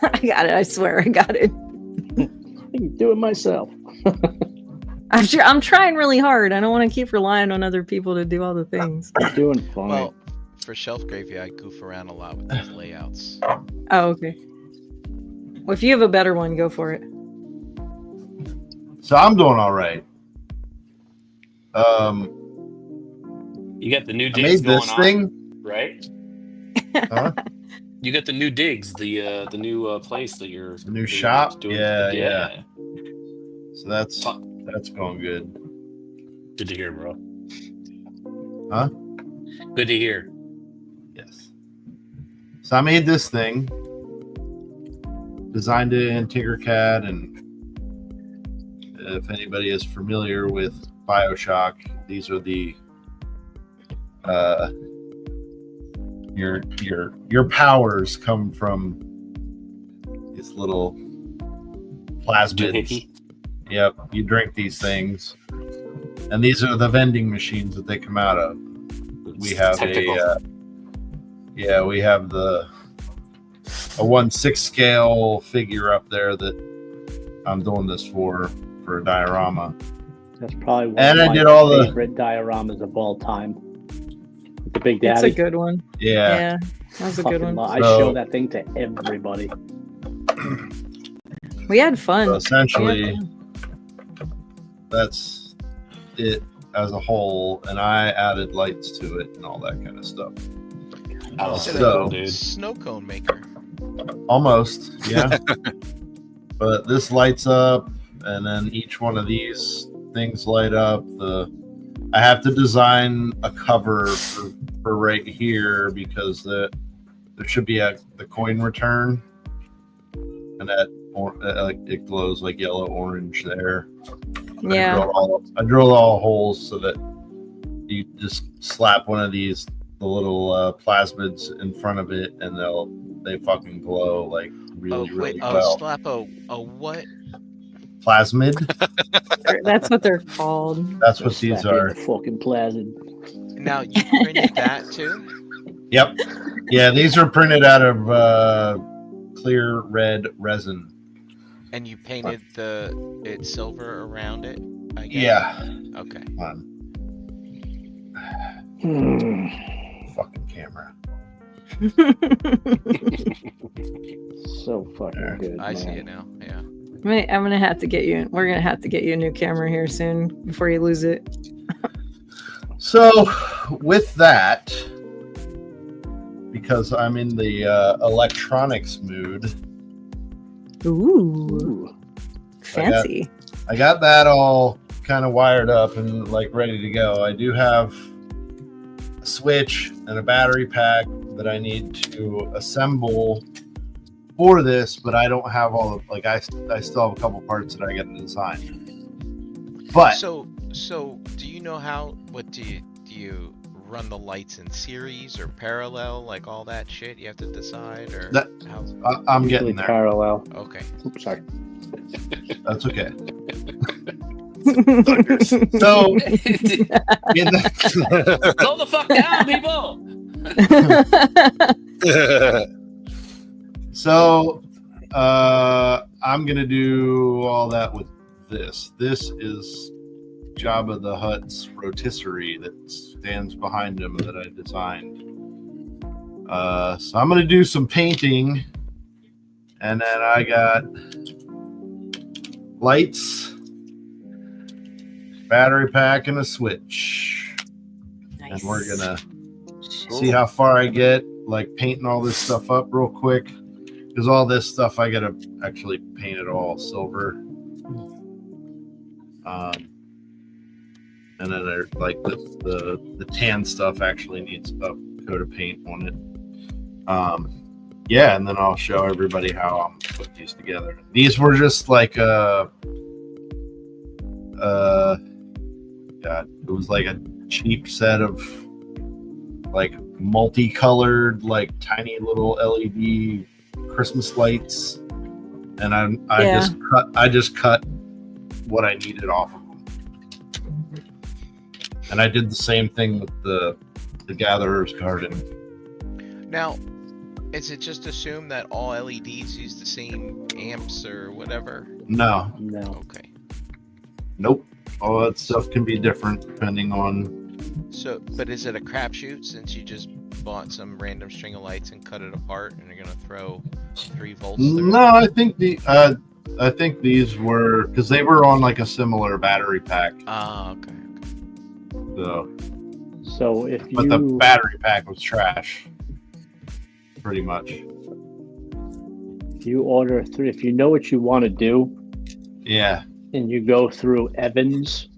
I got it. I swear, I got it. I can do it myself. I'm trying really hard. I don't want to keep relying on other people to do all the things. I'm doing fine. Well, for ShelfGravy, I goof around a lot with these layouts. Oh, okay. Well, if you have a better one, go for it. So I'm doing all right. You got the new I digs made going this on, thing. right? Huh? You got the new digs, the new place that you're The new that you're shop? doing. Yeah. So that's going good. Good to hear, bro. Huh? Good to hear. Yes. So I made this thing, designed it in Tinkercad, and if anybody is familiar with BioShock, these are the your powers come from these little plasmids. Doohickey. Yep, you drink these things, and these are the vending machines that they come out of. We have Technical. we have a 1/6 scale figure up there that I'm doing this for a diorama. That's probably one And of I my did all the- favorite dioramas of all time. With the Big It's Daddy. a good one. Yeah. Yeah, that was a Fucking good one. I So- show that thing to everybody. We had fun. So We essentially, had fun. that's it as a whole, and I added lights to it and all that kind of stuff. Oh, Is it So- a dude. snow cone maker? Almost, yeah. But this lights up, and then each one of these things light up. I have to design a cover for right here because there should be the coin return, and that like it glows like yellow orange there. Yeah. I drilled all holes so that you just slap one of the little plasmids in front of it, and they fucking glow like really well. Slap a what? Plasmid. That's what they're called. That's what Just these slap you in are. the fucking plasmid. Now you printed that too? Yep. Yeah, these are printed out of clear red resin. And you painted it silver around it? I guess? Yeah. Okay. Come on, Hmm. fucking camera. So fucking good. I see man. it now. Yeah. I'm gonna have to get you. We're gonna have to get you a new camera here soon before you lose it. So, with that, because I'm in the electronics mood, Ooh, Ooh. fancy. I got that all kind of wired up and like ready to go. I do have a switch and a battery pack that I need to assemble for this, but I don't have all the I still have a couple parts that I got to design. But So do you know what do you run the lights in series or parallel, like all that shit you have to decide, or how? I'm Usually getting there. parallel. Okay. Oops, sorry. That's okay. So Slow the fuck down, people. So I'm gonna do all that with this. This is Jabba the Hutt's rotisserie that stands behind him that I designed. So I'm gonna do some painting, and then I got lights, battery pack, and a switch. And we're gonna see how far I get, like painting all this stuff up real quick. Because all this stuff I gotta actually paint it all silver. And then there's like the tan stuff actually needs a coat of paint on it. Yeah, and then I'll show everybody how I'm putting these together. These were just like God, it was like a cheap set of like multicolored, like tiny little LED Christmas lights, and Yeah. I just cut what I needed off of them. And I did the same thing with the Gatherer's Garden. Now, is it just assumed that all LEDs use the same amps or whatever? No, Okay. nope. All that stuff can be different depending on. So, but is it a crapshoot since you just bought some random string of lights and cut it apart and you're gonna throw 3 volts through No, it? I think these were because they were on like a similar battery pack. Ah, okay. So if But the you battery pack was trash, pretty much. if you order through, if you know what you want to do, Yeah. and you go through Evans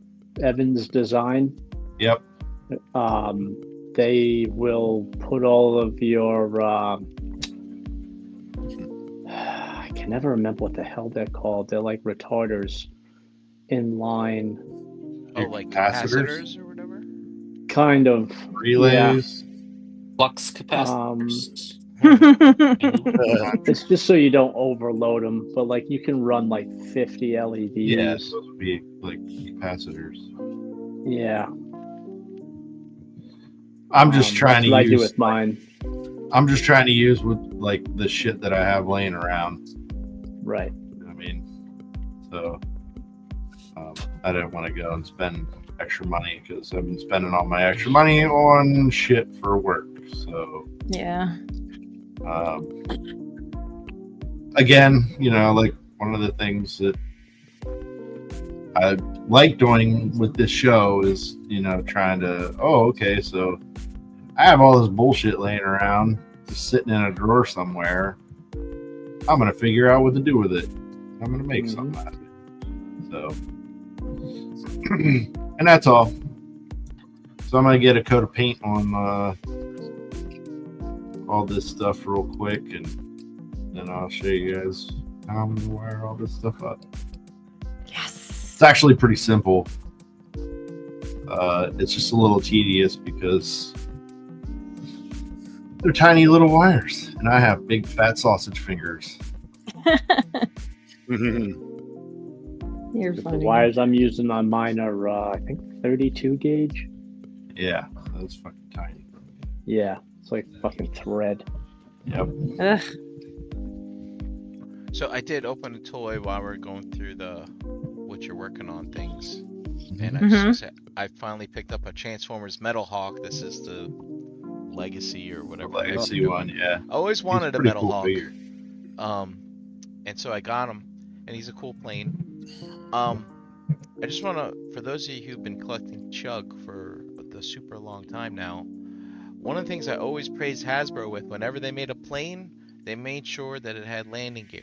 Design, Yep. they will put all of your I can never remember what the hell they're called. They're like retarders in line, Oh, Your like capacitors? capacitors or whatever? kind of. Relays. Flux capacitors. It's just so you don't overload them, but like you can run like 50 LEDs. Yeah, it's supposed to be like capacitors. Yeah. I'm just trying that's what to I do use. with mine. I'm just trying to use with like the shit that I have laying around. Right. I mean, so I didn't want to go and spend extra money because I've been spending all my extra money on shit for work. So Yeah. Again, like one of the things that I like doing with this show is, trying to, okay, so I have all this bullshit laying around, just sitting in a drawer somewhere. I'm going to figure out what to do with it. I'm going to make something out of it. So, and that's all. So I'm going to get a coat of paint on all this stuff real quick, and then I'll show you guys how I'm going to wire all this stuff up. Yes. It's actually pretty simple. It's just a little tedious because they're tiny little wires, and I have big fat sausage fingers. You're The funny. wires I'm using on mine are, I think, 32 gauge. Yeah, that's fucking tiny. Yeah, it's like fucking thread. Yep. Ugh. So I did open a toy while we're going through the what you're working on things, and I just said I finally picked up a Transformers Metal Hawk. This is the Legacy or The whatever. legacy one, yeah. I always wanted a pretty Metal cool Hawk. figure. And so I got him, and he's a cool plane. I just want to, for those of you who've been collecting Chug for the super long time now, one of the things I always praise Hasbro with, whenever they made a plane, they made sure that it had landing gear.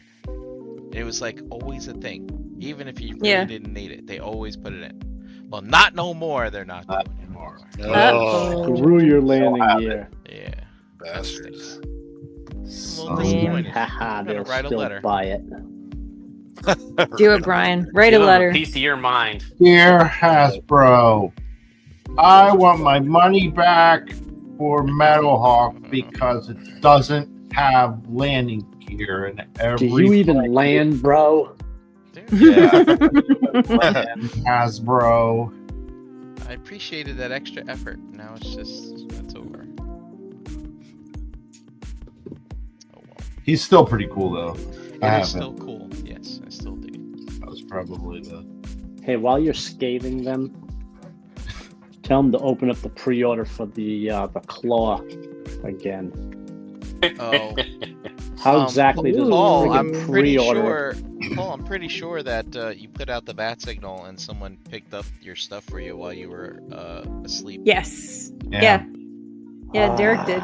It was like always a thing, even if you really didn't need it, they always put it in. Well, not no more. They're not doing it anymore. Uh-oh. Screw your landing gear. Yeah, Bastards. I'm a Son little of a disappointed. Haha, I'm gonna they'll write a still letter. buy it. Do it, Brian. Write Give a him letter. piece of your mind. Dear Hasbro, I want my money back for Metal Hawk because it doesn't have landing gear in every Do you even land, bro? Yeah. Hasbro. I appreciated that extra effort. Now it's over. Oh well. He's still pretty cool though. I It have is him. still cool. Yes, I still do. That was probably the. Hey, while you're scathing them, tell them to open up the pre-order for the claw again. Oh, How exactly does Paul, friggin' I'm pretty pre-order? sure. Paul, I'm pretty sure that you put out the bat signal and someone picked up your stuff for you while you were asleep. Yes. Yeah. Yeah, Derek did.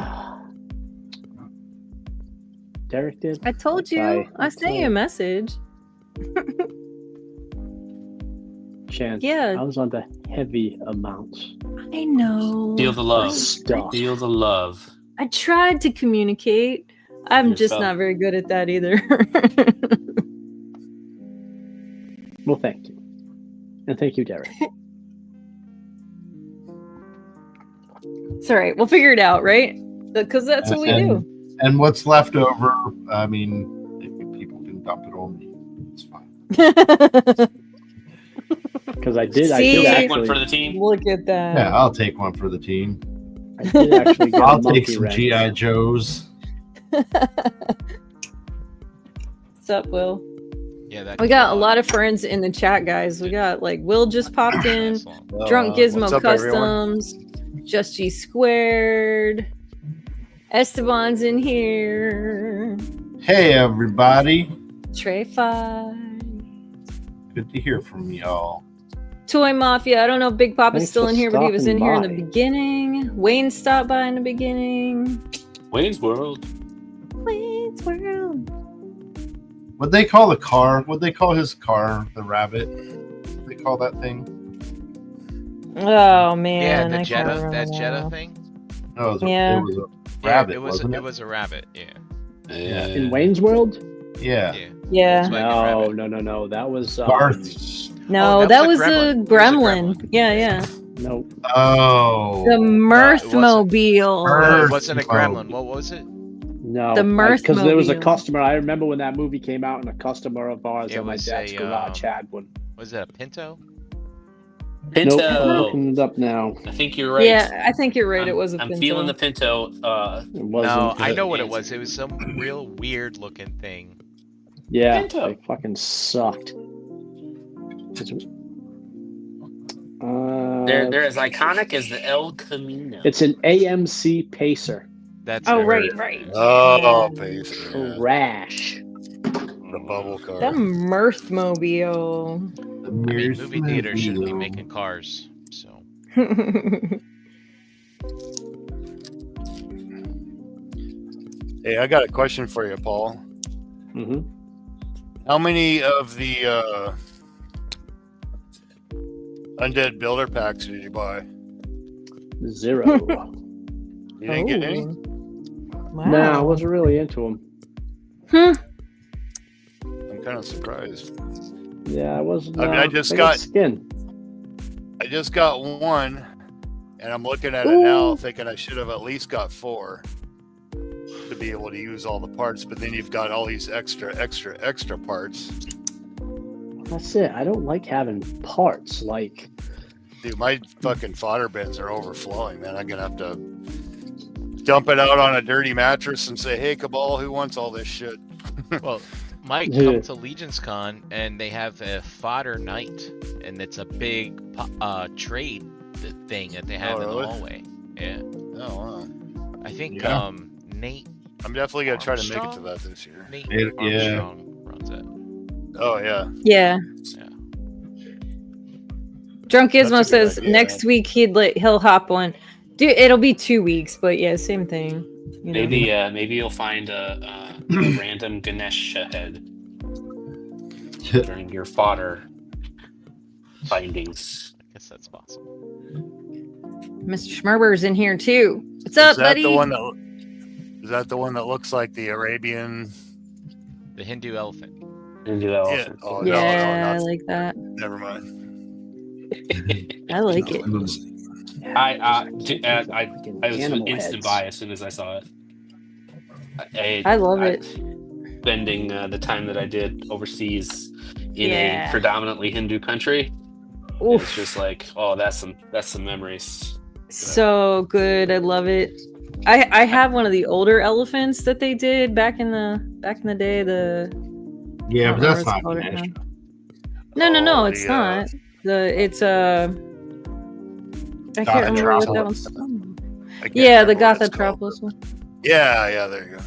Derek did? I told you. I sent you a message. Chance. Yeah. I was on the heavy amounts. I know. Feel the love. Stuff. Feel the love. I tried to communicate. I'm just Yourself. not very good at that either. Well, thank you. And thank you, Derek. It's all right. We'll figure it out, right? Because that's what we do. And what's left over, I mean, people can dump it on me. It's fine. Because I did See? You'll take actually. one for the team. Look at that. Yeah, I'll take one for the team. I did actually get I'll a take monkey some wrench. GI Joes. What's up, Will? Yeah, that We got a lot of friends in the chat, guys. We got like Will just popped in, Drunk Gizmo What's up, everyone? Customs, Just G Squared, Esteban's in here, Hey, everybody. Trey Fi, Good to hear from y'all. Toy Mafia. I don't know if Big Pop is Thanks still for in here, but he was in stopping here in the by. beginning. Wayne stopped by in the beginning. Wayne's World. Wayne's World. What'd they call the car? What'd they call his car? The rabbit? What'd they call that thing? Oh Yeah, man, the I can't Jetta, remember that Jetta now. thing. No, it Yeah. was a Yeah, rabbit, it was wasn't it? it was a rabbit. Yeah. Yeah. In Wayne's World? Yeah. Yeah. Yeah. Volkswagen No, rabbit. no. That was Garth. No, Oh, that was a gremlin. Yeah, yeah. no. Oh. The it wasn't. Mirthmobile. No, it Earth wasn't a gremlin. What was it? No, The because there was a Mirthmobile. customer. I remember when that movie came out, and a customer of ours It at my was dad's a, garage had one. Was it a Pinto? Pinto. Nope, I'm looking it up now. I think you're right. Yeah, I think you're right. It was a I'm Pinto. feeling the Pinto. It No, wasn't. I know what it Nancy. was. It was some real weird looking thing. Yeah, Pinto. they fucking sucked. They're as iconic as the El Camino. It's an AMC Pacer. That's Oh, it. right. Oh, Yeah. Pacer. Yeah. Trash. The bubble car. The Mirthmobile. The I mean, Mirth movie theaters shouldn't be Mobile. making cars. So Hey, I got a question for you, Paul. hmm How many of the undead builder packs did you buy? 0. You didn't get any? Wow. No, I wasn't really into them. I'm kind of surprised. Yeah, I wasn't. I mean, I just they got- skin. I just got one, and I'm looking at it now, thinking I should have at least got 4 to be able to use all the parts. But then you've got all these extra parts. That's it. I don't like having parts. Like, Dude, my fucking fodder bins are overflowing, man. I'm gonna have to dump it out on a dirty mattress and say, "Hey, Cabal, who wants all this shit?" well, Mike, Yeah. come to Legion's Con and they have a fodder night, and it's a big trade thing that they have Oh, in really? the hallway. Yeah, Oh, wow. I think Yeah. Nate I'm definitely gonna try to make it to Armstrong? that this year. Nate Yeah. Armstrong runs it. Oh yeah. Yeah. Yeah. Drunk That's a Gizmo good says idea. next week he'll hop on. Dude, it'll be 2 weeks, but yeah, same thing. You know? Maybe you'll find a random Ganesh head during your fodder findings. I guess that's possible. Mr. Schmerber's in here too. What's up, Is that buddy? the one that? Is that the one that looks like the Arabian? The Hindu elephant. Into the Yeah. elephant. Oh Yeah, no, I not, like that. never mind. I like it. I was Fucking animal instant heads. buy as soon as I saw it. I love it. Spending the time that I did overseas in Yeah. a predominantly Hindu country, it's Oof, just like, oh, that's some memories. so good. I love it. I have one of the older elephants that they did back in the day. Yeah, I but don't that's know what not it's called right Ganesh. No, Oh, it's the, not. It's I can't remember what that Gothatropolis. one's called. I can't Yeah, the remember what it's called. Gothatropolis one. Yeah, there you go.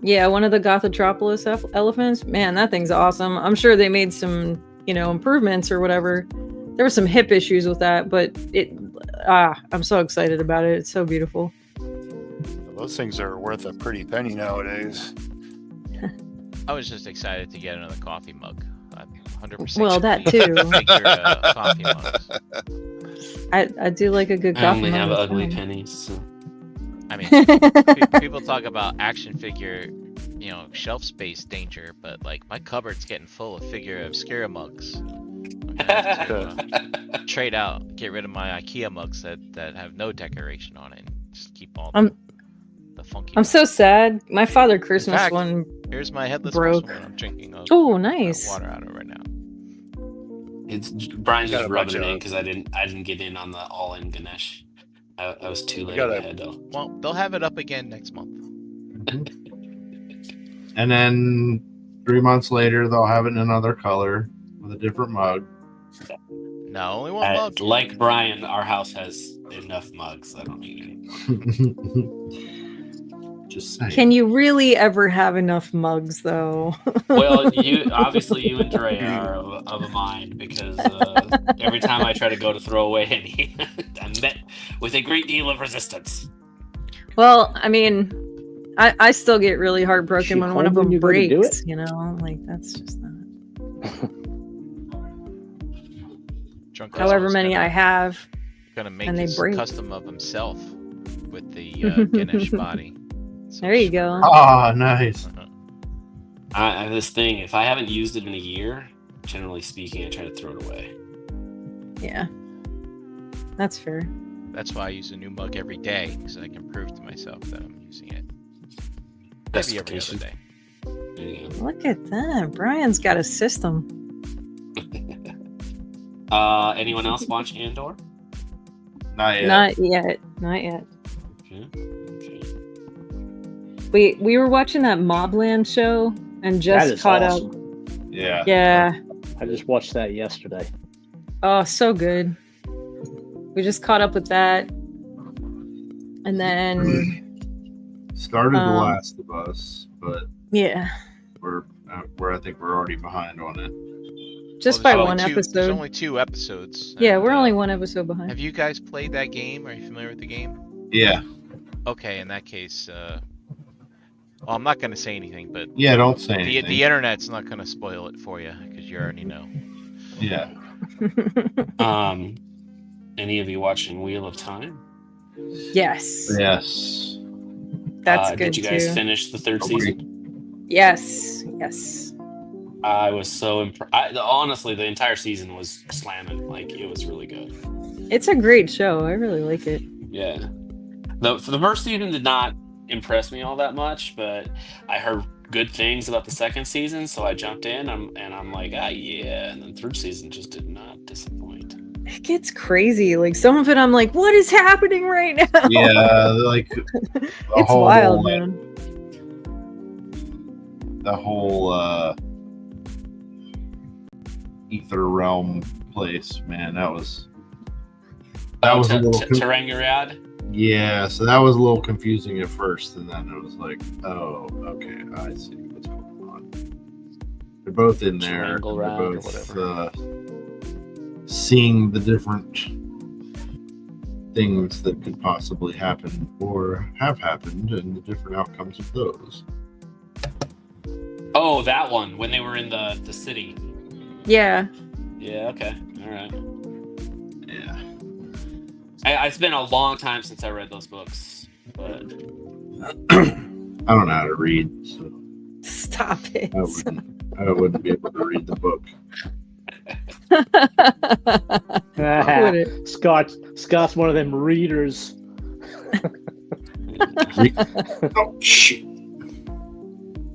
Yeah, one of the Gothatropolis elephants. Man, that thing's awesome. I'm sure they made some, improvements or whatever. There were some hip issues with that, but I'm so excited about it. It's so beautiful. Those things are worth a pretty penny nowadays. I was just excited to get another coffee mug. I'm 100%. Well, that too. Figure, coffee mugs. I do like a good I coffee only mug, have it's ugly fine. pennies. So. I mean, people talk about action figure, shelf space danger, but like my cupboard's getting full of figure obscura mugs. Trade out, get rid of my IKEA mugs that have no decoration on it, and just keep all I'm- the funky. I'm ones. so sad. My Father Christmas fact, one. Here's my headless broke. horsewoman I'm drinking Oh, nice. water out of right now. It's Brian's Got just a bunch rubbing it in of- because I didn't get in on the all-in Ganesh. I was too late got a- ahead though. Well, they'll have it up again next month. And then 3 months later, they'll have it in another color with a different mug. No, only one mug. Like Brian, our house has enough mugs. I don't need any. Just saying. Can you really ever have enough mugs, though? Well, you and Dre are of a mind because every time I try to go to throw away any, I'm met with a great deal of resistance. Well, I mean, I still get really heartbroken She when one of home when them you go to do breaks. it? You know, like that's just not. Drunk However Cosmo's many I have. gonna make and they his break. custom of himself with the Ganesh body. So There you go. Ah, nice. Uh-huh. I have this thing. If I haven't used it in a year, generally speaking, I try to throw it away. Yeah, that's fair. That's why I use a new mug every day, because I can prove to myself that I'm using it. Maybe every other Justification. day. There you go. Look at that. Brian's got a system. Anyone else watch Andor? Not yet. Not yet. Not yet. Okay. We were watching that Mobland show and That just is caught awesome. up. Yeah. Yeah. I just watched that yesterday. Oh, so good. We just caught up with that. And then Started The Um, Last of Us, but yeah. we're I think we're already behind on it. Just Well, by there's one only There's episode. only 2 episodes. Yeah, and, we're only one episode behind. Have you guys played that game? Are you familiar with the game? Yeah. Okay, in that case, well, I'm not going to say anything, but Yeah, don't say anything. the internet's not going to spoil it for you, because you already know. Yeah. Any of you watching Wheel of Time? Yes. Yes. That's good Did you guys too. finish the 3rd Agreed. season? Yes. Yes. I was so impressed. Honestly, the entire season was slamming. Like, it was really good. It's a great show. I really like it. Yeah. The first season did not impress me all that much, but I heard good things about the 2nd season, so I jumped in. I'm like, yeah. And then 3rd season just did not disappoint. It gets crazy. Like some of it, I'm like, what is happening right now? Yeah, like It's wild, man. the whole ether realm place, man. That was a little Terangariad? yeah. So that was a little confusing at first, and then it was like, oh, okay, I see what's going on. They're both in there. And they're Terangariad or both seeing the different things that could possibly happen or have happened, and the different outcomes of those. Oh, that one when they were in the city. Yeah. Yeah. Okay. All right. Yeah. It's been a long time since I read those books, but I don't know how to read, so Stop it. I wouldn't be able to read the book. Would it? Scott's one of them readers. Oh shit!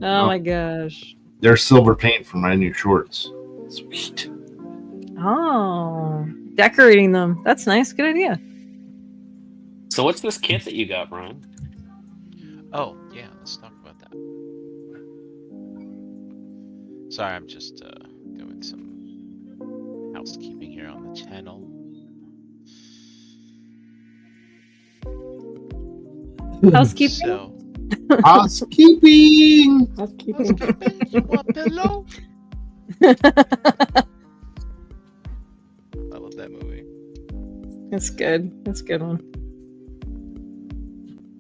Oh my gosh. There's silver paint for my new shorts. Sweet. Oh, decorating them. That's nice. Good idea. so what's this kit that you got, Brian? Oh, yeah, let's talk about that. Sorry, I'm just doing some housekeeping here on the channel. Housekeeping. So, Housekeeping. Housekeeping. you want a pillow? I love that movie. That's good. That's a good one.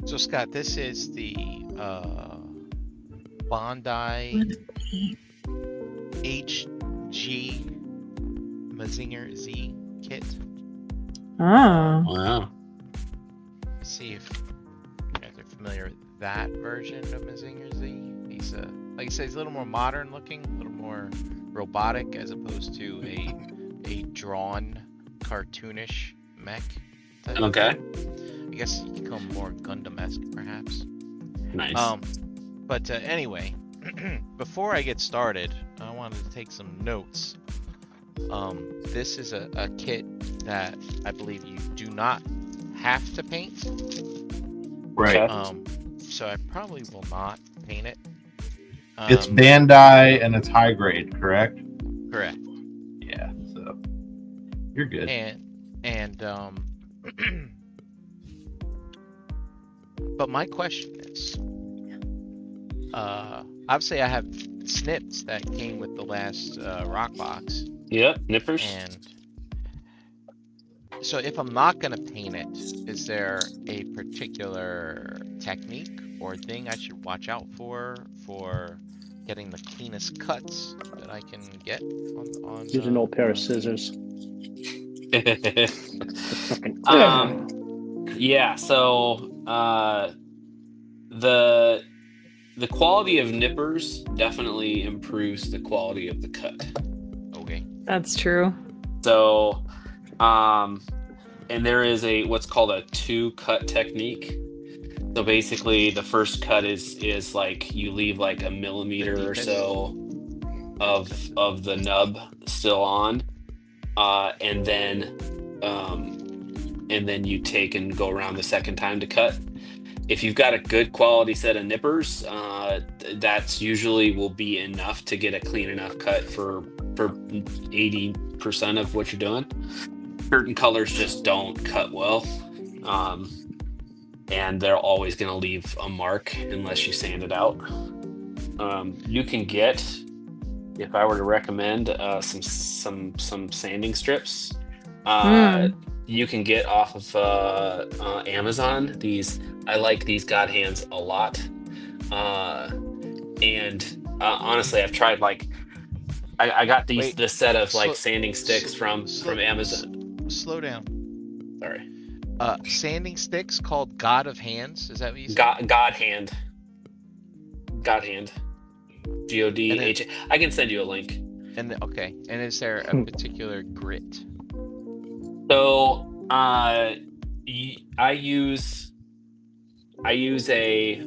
So, Scott, this is the Bondi HG Mazinger Z kit. Oh. Wow. Let's see if you guys are familiar with that version of Mazinger Z. He's like I said, he's a little more modern looking, a little more robotic as opposed to a a drawn, cartoonish mech. type Okay. thing. I guess you could call him more Gundam-esque, perhaps. Nice. But anyway, before I get started, I wanted to take some notes. This is a kit that I believe you do not have to paint. Right. Okay. So I probably will not paint it. It's Bandai and it's high grade, correct? Correct. Yeah. So you're good. And but my question is, obviously I have snips that came with the last rock box, Yep. Nippers. and so if I'm not gonna paint it, is there a particular technique or thing I should watch out for getting the cleanest cuts that I can get on Use an old pair of scissors. Yeah. So the quality of nippers definitely improves the quality of the cut. Okay. That's true. So, and there is what's called a 2-cut technique. So basically, the first cut is like you leave like a millimeter or so of the nub still on, and then you take and go around the second time to cut. If you've got a good quality set of nippers, that's usually will be enough to get a clean enough cut for 80% of what you're doing. Certain colors just don't cut well, and they're always going to leave a mark unless you sand it out. You can get, if I were to recommend, some sanding strips. You can get off of Amazon. I like these God hands a lot, and honestly, I've tried I got this set of sanding sticks from Amazon. Slow down. Sorry. Sanding sticks called God of Hands. Is that what you said? God hand. GODH. I can send you a link. Okay. And is there a particular grit? So I use a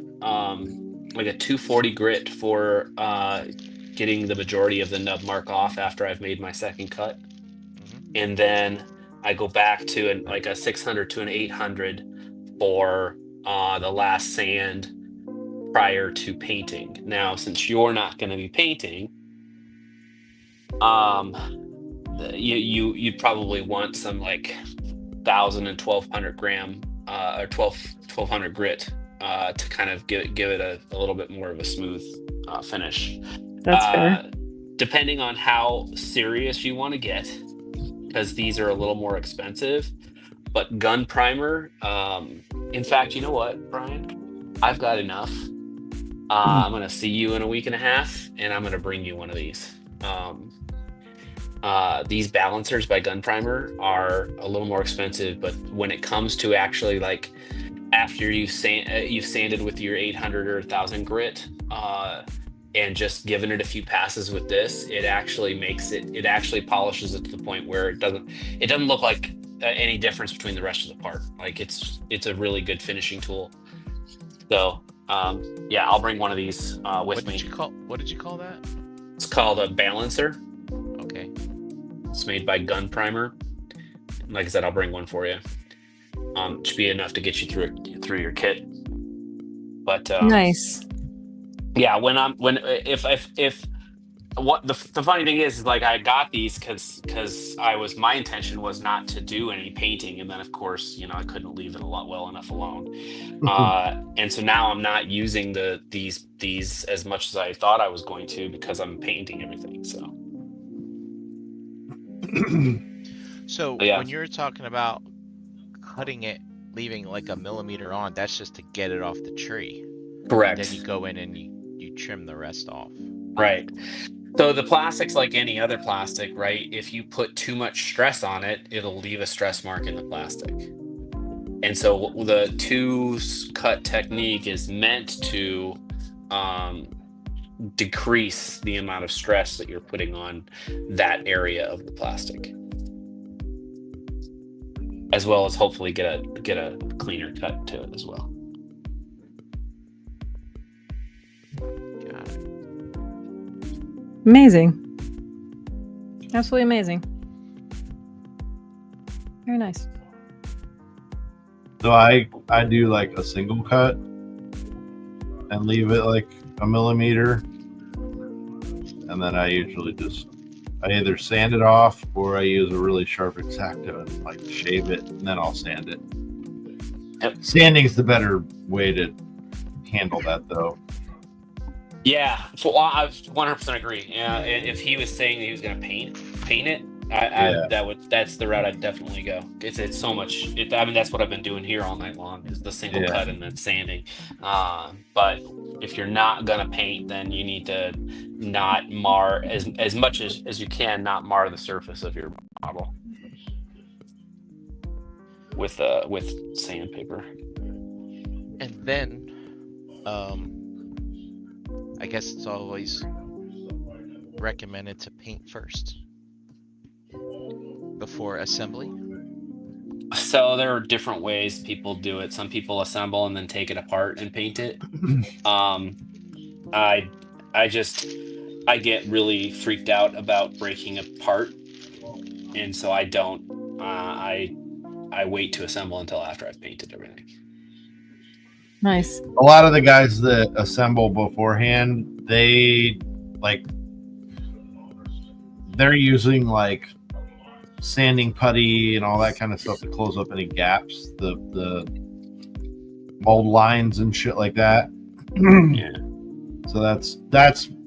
like a 240 grit for getting the majority of the nub mark off after I've made my second cut, and then I go back to like a 600 to an 800 for the last sand prior to painting. Now, since you're not going to be painting, you'd probably want some like 1,000 and 1,200 gram or 1,200 grit to kind of give it a little bit more of a smooth finish. That's fair. Depending on how serious you want to get, because these are a little more expensive. But gun primer, in fact, you know what, Brian? I've got enough. I'm going to see you in a week and a half, and I'm going to bring you one of these. These balancers by Gun Primer are a little more expensive, but when it comes to actually like after you've sanded with your 800 or 1,000 grit, and just giving it a few passes with this, it actually polishes it to the point where it doesn't look like any difference between the rest of the part. Like it's a really good finishing tool. So yeah, I'll bring one of these with me. What did you call that? It's called a balancer. Okay. It's made by Gun Primer. Like I said, I'll bring one for you. Should be enough to get you through your kit. But Nice. Yeah, what the funny thing is like I got these because my intention was not to do any painting, and then of course I couldn't leave it well enough alone, and so now I'm not using these as much as I thought I was going to because I'm painting everything. So yeah. When you're talking about cutting it, leaving like a millimeter on, that's just to get it off the tree. Correct. Then you go in and you trim the rest off. Right. So the plastic's like any other plastic, right? If you put too much stress on it, it'll leave a stress mark in the plastic. And so the 2-cut technique is meant to decrease the amount of stress that you're putting on that area of the plastic. as well as hopefully get a cleaner cut to it as well. Got it. Amazing. Absolutely amazing. Very nice. So I do like a single cut and leave it like a millimeter, and then I usually I either sand it off or I use a really sharp X-Acto and like shave it, and then I'll sand it. Yep. Sanding's the better way to handle that, though. Yeah, so I 100% agree. Yeah, if he was saying that he was going to paint it, that's the route I'd definitely go. It's so much. I mean, that's what I've been doing here all night long, is the single cut and then sanding. But if you're not gonna paint, then you need to not mar as much as you can, not mar the surface of your model with sandpaper. And then, I guess it's always recommended to paint first before assembly. So there are different ways people do it. Some people assemble and then take it apart and paint it. I get really freaked out about breaking apart, and so I don't. I wait to assemble until after I've painted everything. Nice. A lot of the guys that assemble beforehand, they're using like sanding putty and all that kind of stuff to close up any gaps, the mold lines and shit like that. Yeah. So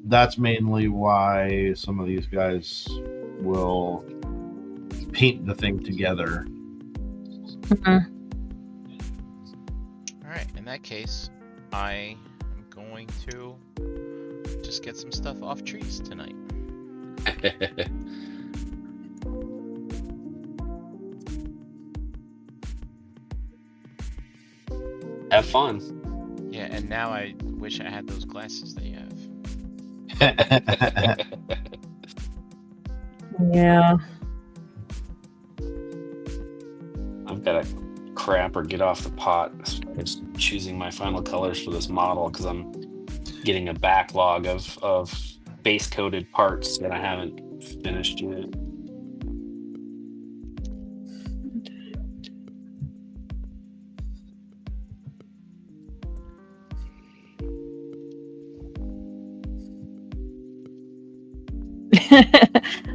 that's mainly why some of these guys will paint the thing together. Mhm. All right, in that case, I am going to just get some stuff off trees tonight. Have fun. Yeah, and now I wish I had those glasses that you have. Yeah. I've got to crap or get off the pot. Just choosing my final colors for this model because I'm getting a backlog of base coated parts that I haven't finished yet.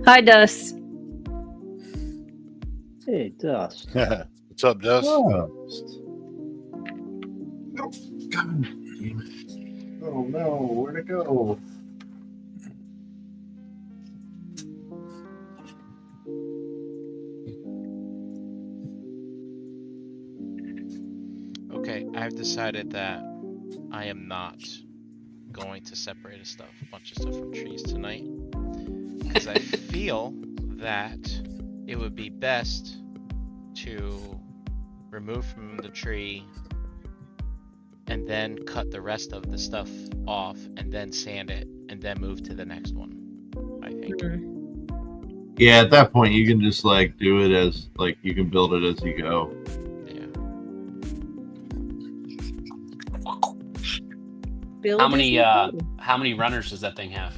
Hi, Dust. Hey, Dust. What's up, Dust? Oh, God damn it. Oh no, where'd it go? Okay, I've decided that I am not going to separate a bunch of stuff from trees tonight, because I feel that it would be best to remove from the tree and then cut the rest of the stuff off and then sand it and then move to the next one, I think. Yeah, at that point you can just like do it as like you can build it as you go. Yeah. Build How as many you go. how many runners does that thing have?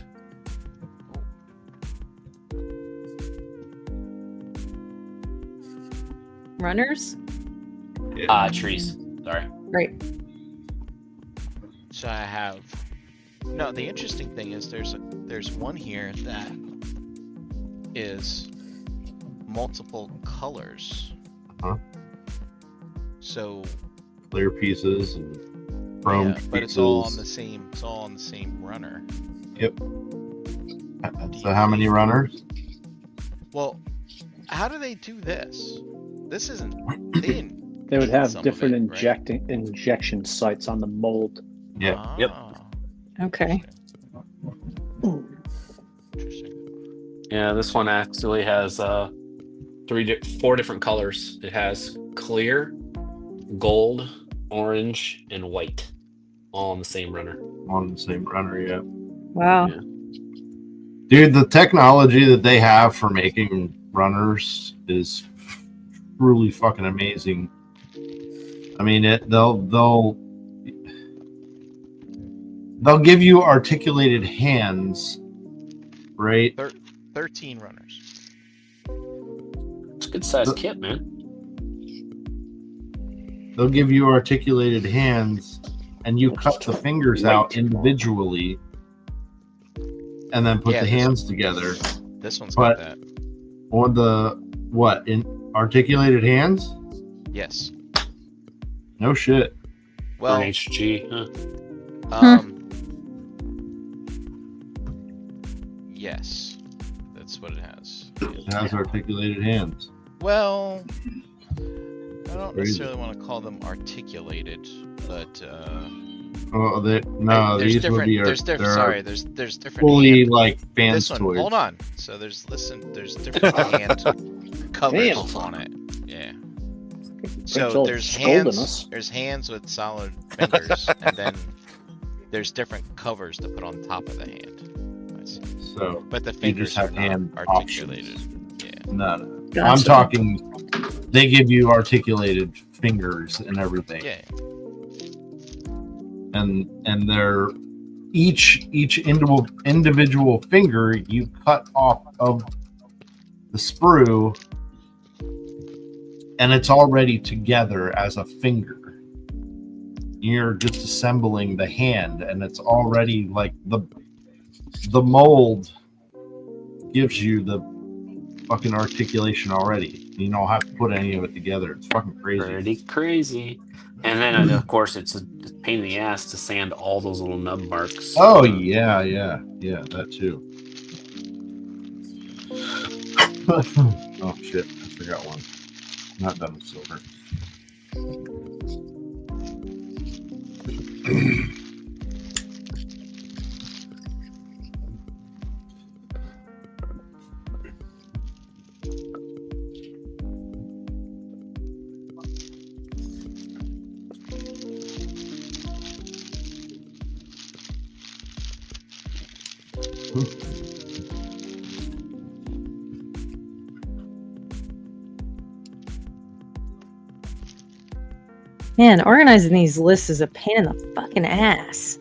Runners? Trees. Sorry. Right. So I have. No, the interesting thing is there's one here that is multiple colors. Uh-huh. So Clear pieces and chrome yeah, pieces. but it's all on the same runner. Yep. So how many runners? Well, how do they do this? This isn't. They didn't. They would paint have some of different it, right? injection sites on the mold. Yeah. Yep. Ah, Okay. Interesting. Yeah, this one actually has 4 different colors. It has clear, gold, orange, and white, all on the same runner. On the same runner, yeah. Wow. Yeah. Dude, the technology that they have for making runners is truly fucking amazing. I mean, they'll give you articulated hands, right? 13 runners. It's a good sized kit, man. They'll give you articulated hands, and you cut the fingers out individually, and then put the hands together. This one's But- got that. On the what, in articulated hands? Yes. No shit. Well, Or an HG. Huh? Yes, that's what it has. It has articulated hands. Well, I don't Crazy. necessarily want to call them articulated, but Oh, there's these would be different. they're Sorry, there's different. fully hand- like fans this one. toys. Hold on. So there's different hand covers Damn. on it. Yeah. It's So all there's scolding hands. us. There's hands with solid fingers, and then there's different covers to put on top of the hand. I see. So But the you fingers just are have not hand articulated. options. Yeah. No. I'm Gotcha. talking. They give you articulated fingers and everything, Yeah. and they're each individual finger you cut off of the sprue, and it's already together as a finger. You're just assembling the hand, and it's already like the mold gives you the fucking articulation already. You don't have to put any of it together. It's fucking crazy. Pretty crazy. And then, of course, it's a pain in the ass to sand all those little nub marks. Oh yeah, that too. Oh shit, I forgot one. Not done with silver. Man, organizing these lists is a pain in the fucking ass.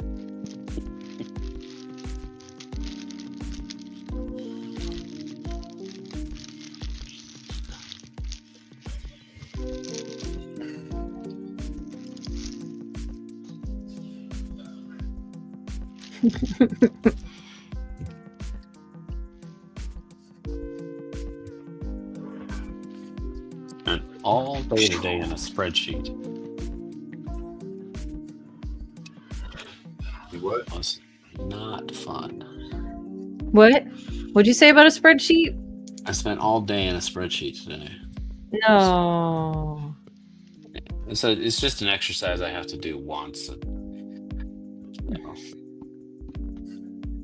And all day today in a spreadsheet. What? It was not fun. What? What'd you say about a spreadsheet? I spent all day in a spreadsheet today. No. So it's just an exercise I have to do once.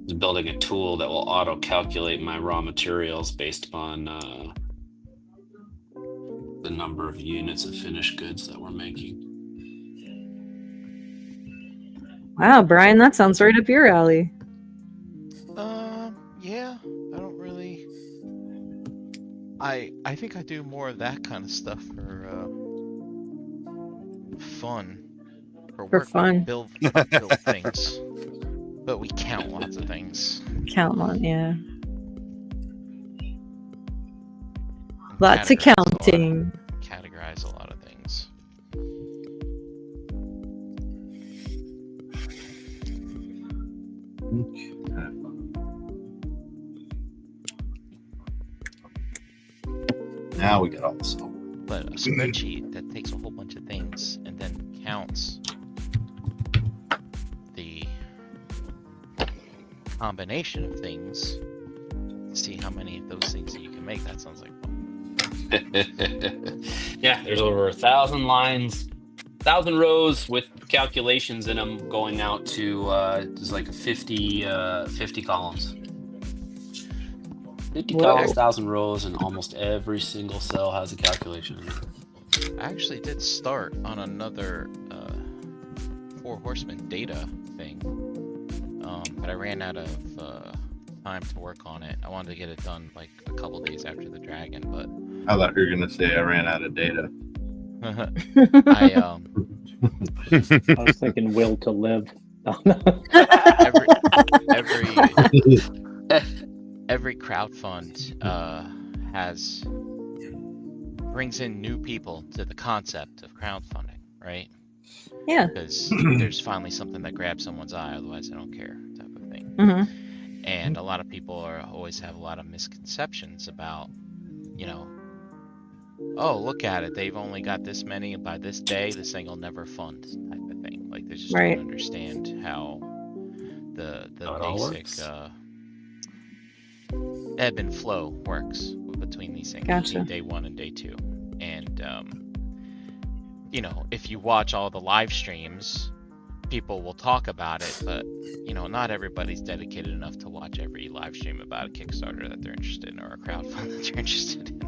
Just building a tool that will auto calculate my raw materials based upon the number of units of finished goods that we're making. Wow, Brian, that sounds right up your alley. Yeah. I don't really. I think I do more of that kind of stuff for fun. For work, we fun. build things, but we count lots of things. Count on, yeah. and Lots of categorize a lot- counting. Categorize a lot of things. Now we got all the silver. But a spreadsheet that takes a whole bunch of things and then counts the combination of things to see how many of those things that you can make. That sounds like fun. Yeah, there's over 1,000 lines, 1,000 rows with calculations in them going out to there's like 50 columns. 50 Whoa. columns, 1,000 rows, and almost every single cell has a calculation in it. I actually did start on another Four Horsemen data thing, but I ran out of time to work on it. I wanted to get it done like a couple days after the dragon, but I thought you were gonna say I ran out of data. I I was thinking will to live. every crowdfund brings in new people to the concept of crowdfunding, right? Yeah. Because there's finally something that grabs someone's eye, otherwise I don't care, type of thing. Mm-hmm. And a lot of people always have a lot of misconceptions about, oh, look at it, they've only got this many, and by this day, this thing will never fund, type of thing. Like, they just Right. don't understand how the How it all basic works. ebb and flow works between these things, Gotcha. between day 1 and day 2. And, if you watch all the live streams, people will talk about it, but, not everybody's dedicated enough to watch every live stream about a Kickstarter that they're interested in or a crowdfund that they're interested in.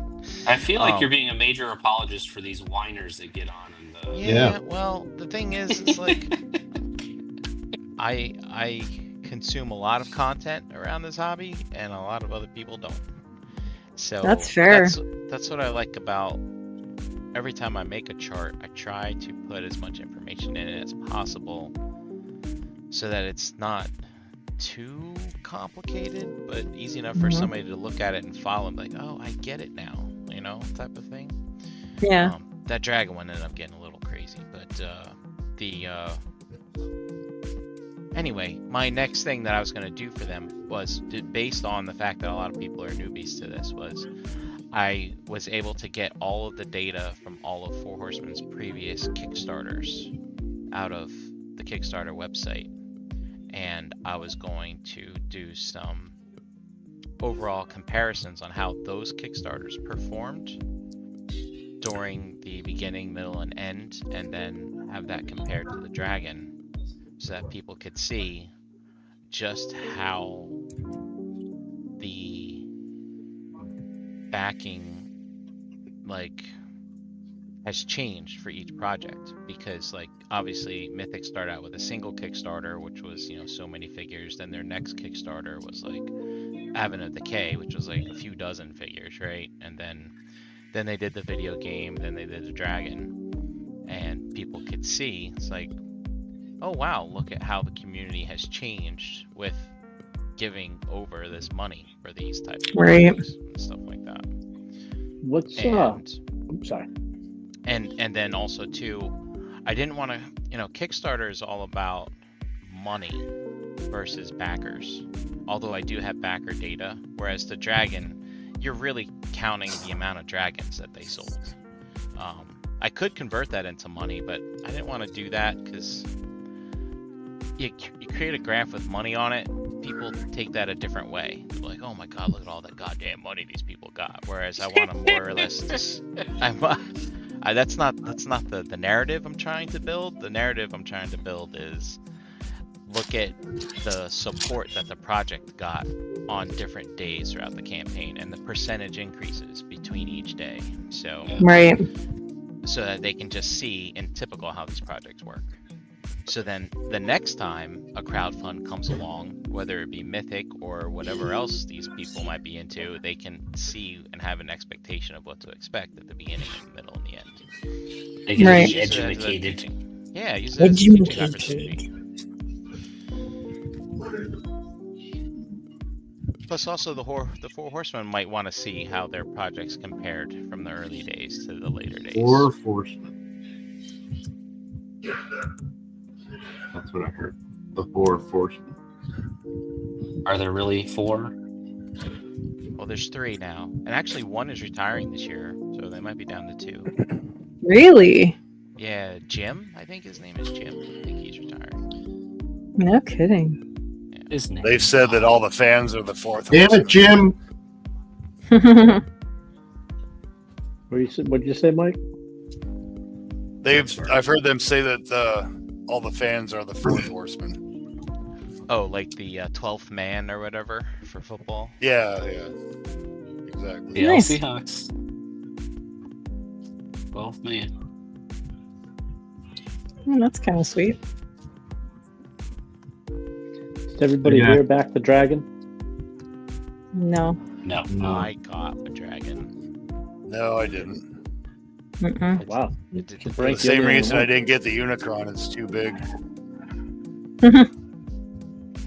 I feel like you're being a major apologist for these whiners that get on. Yeah, well, the thing is, it's like, I consume a lot of content around this hobby, and a lot of other people don't. So That's fair. That's what I like about every time I make a chart. I try to put as much information in it as possible, so that it's not too complicated, but easy enough for somebody to look at it and follow, and be like, oh, I get it now, type of thing. Yeah. That dragon one ended up getting a little crazy, but anyway, my next thing that I was going to do for them was, based on the fact that a lot of people are newbies to this, was I was able to get all of the data from all of Four Horsemen's previous Kickstarters out of the Kickstarter website, and I was going to do some overall comparisons on how those Kickstarters performed during the beginning, middle, and end, and then have that compared to the dragon, so that people could see just how the backing has changed for each project. Because obviously Mythic started out with a single Kickstarter, which was so many figures. Then their next Kickstarter was Avenue of Decay, which was a few dozen figures, right? And then they did the video game, then they did the dragon, and people could see, it's oh wow, look at how the community has changed with giving over this money for these types of projects and stuff like that. I'm sorry. And then also too, I didn't want to, Kickstarter is all about money versus backers. Although I do have backer data, whereas the dragon, you're really counting the amount of dragons that they sold. I could convert that into money, but I didn't want to do that, because you create a graph with money on it, people take that a different way. They're like, oh my god, look at all that goddamn money these people got. Whereas I want to more or less that's not the narrative I'm trying to build. The narrative I'm trying to build is, look at the support that the project got on different days throughout the campaign, and the percentage increases between each day. So that they can just see in typical how these projects work. So then the next time a crowdfund comes along, whether it be Mythic or whatever else these people might be into, they can see and have an expectation of what to expect at the beginning, the middle, and the end. They can be educated. Yeah, use it as a teaching opportunity. Plus, also the Four Horsemen might want to see how their projects compared from the early days to the later days. Four Horsemen. That's what I heard. The Four Horsemen. Are there really 4? Well, there's 3 now, and actually 1 is retiring this year, so they might be down to 2. Really? Yeah, Jim. I think his name is Jim. I think he's retiring. No kidding. His name. They've said that all the fans are the fourth. Damn it, Jim! What did you say, Mike? I've heard them say that all the fans are the fourth horseman. Oh, like the 12th man or whatever for football? Yeah, exactly. The Nice. Seahawks. 12th man. That's kind of sweet. Did everybody hear back the dragon? No. No. I got a dragon. No, I didn't. Mm-mm. Wow. It did- Should For break the same you in reason I one. didn't get the Unicron. It's too big.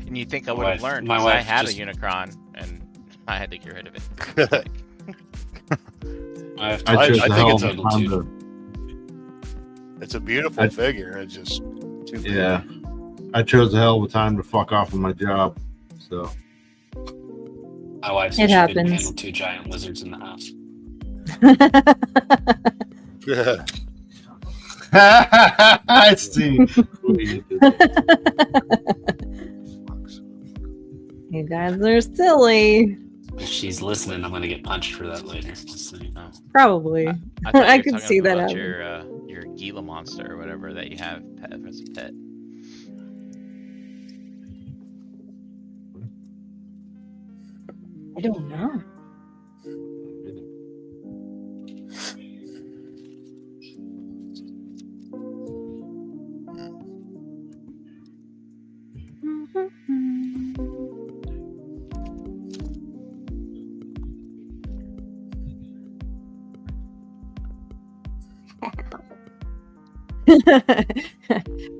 And you think I would have learned my because I wife had just- a Unicron and I had to get rid of it. I have I chose I the think hell it's of a- a time to. It's a beautiful figure. It's just too big. Yeah, I chose a hell of a time to fuck off on my job. So My wife It said she couldn't happens. handle 2 giant lizards in the house. I see. what you did there. You guys are silly. If she's listening, I'm gonna get punched for that later. Just so you know. Probably. I thought you I were could talking see that about happening. your Gila monster or whatever that you have as a pet. I don't know.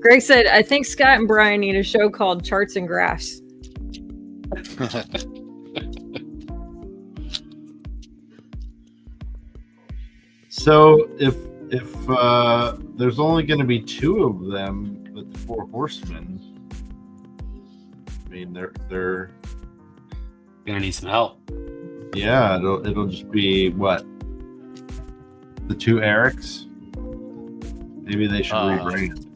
Greg said, I think Scott and Brian need a show called Charts and Graphs. So if there's only going to be 2 of them with the 4 horsemen, I mean they're Gonna need some help. yeah, it'll just be what, the 2 Erics. Maybe they should rebrand.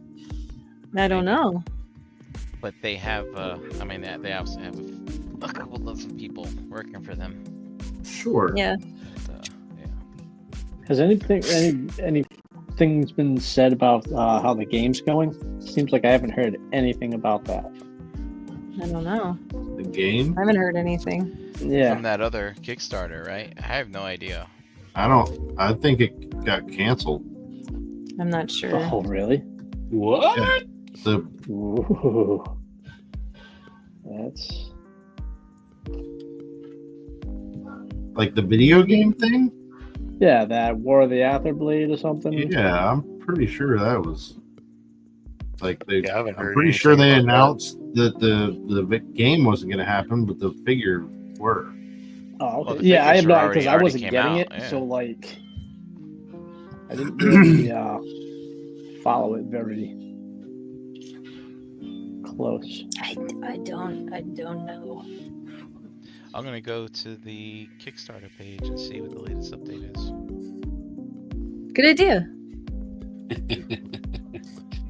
I don't know. But they have, I mean, they also have a couple dozen people working for them. Sure. Yeah. But, yeah. Has anything's been said about how the game's going? Seems like I haven't heard anything about that. I don't know. The game. I haven't heard anything. Yeah. From that other Kickstarter, right? I have no idea. I think it got canceled. I'm not sure. Oh, really? What? Yeah. The Ooh. That's like the video game thing. yeah, that War of the Atherblade or something. Yeah, I'm pretty sure that was like they. Yeah, I haven't I'm heard pretty sure anything they about that. announced that the game wasn't going to happen, but the figure were. Oh, Well, okay. the Yeah, I figures have were not because I already wasn't came getting out, it, yeah. so like I didn't really follow it very close. I don't know. I'm gonna go to the Kickstarter page and see what the latest update is. Good idea.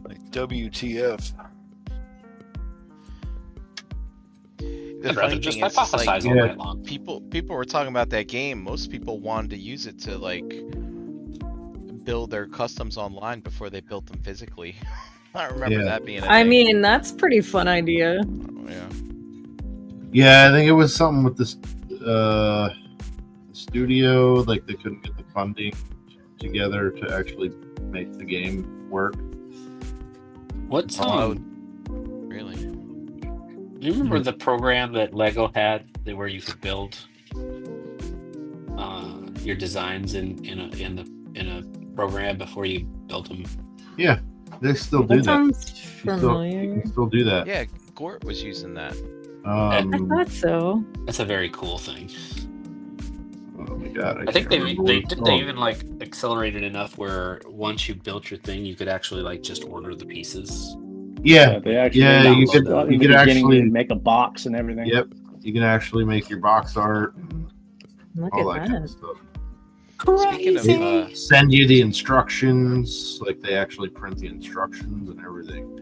Like WTF. The I'd rather funny just thing is, it's hypothesize like, all Yeah. night long. people were talking about that game. Most people wanted to use it to like build their customs online before they built them physically. I remember Yeah. that being a I thing. mean, that's a pretty fun idea. Yeah. Yeah, I think it was something with this studio, like they couldn't get the funding together to actually make the game work. What's Oh, really? Do you remember the program that Lego had where you could build your designs in a program before you built them? Yeah, they still do That that. sounds You still, familiar. you can still do that. Yeah, Gort was using that. I thought so. That's a very cool thing. Oh my god! I think can't they remember. even like accelerated enough where once you built your thing, you could actually like just order the pieces. Yeah, They actually yeah, you you could could- in you the could beginning actually. they make a box and everything. Yep, you can actually make your box art, and Look all that at kind that. of stuff. Speaking of, Send you the instructions, like they actually print the instructions and everything.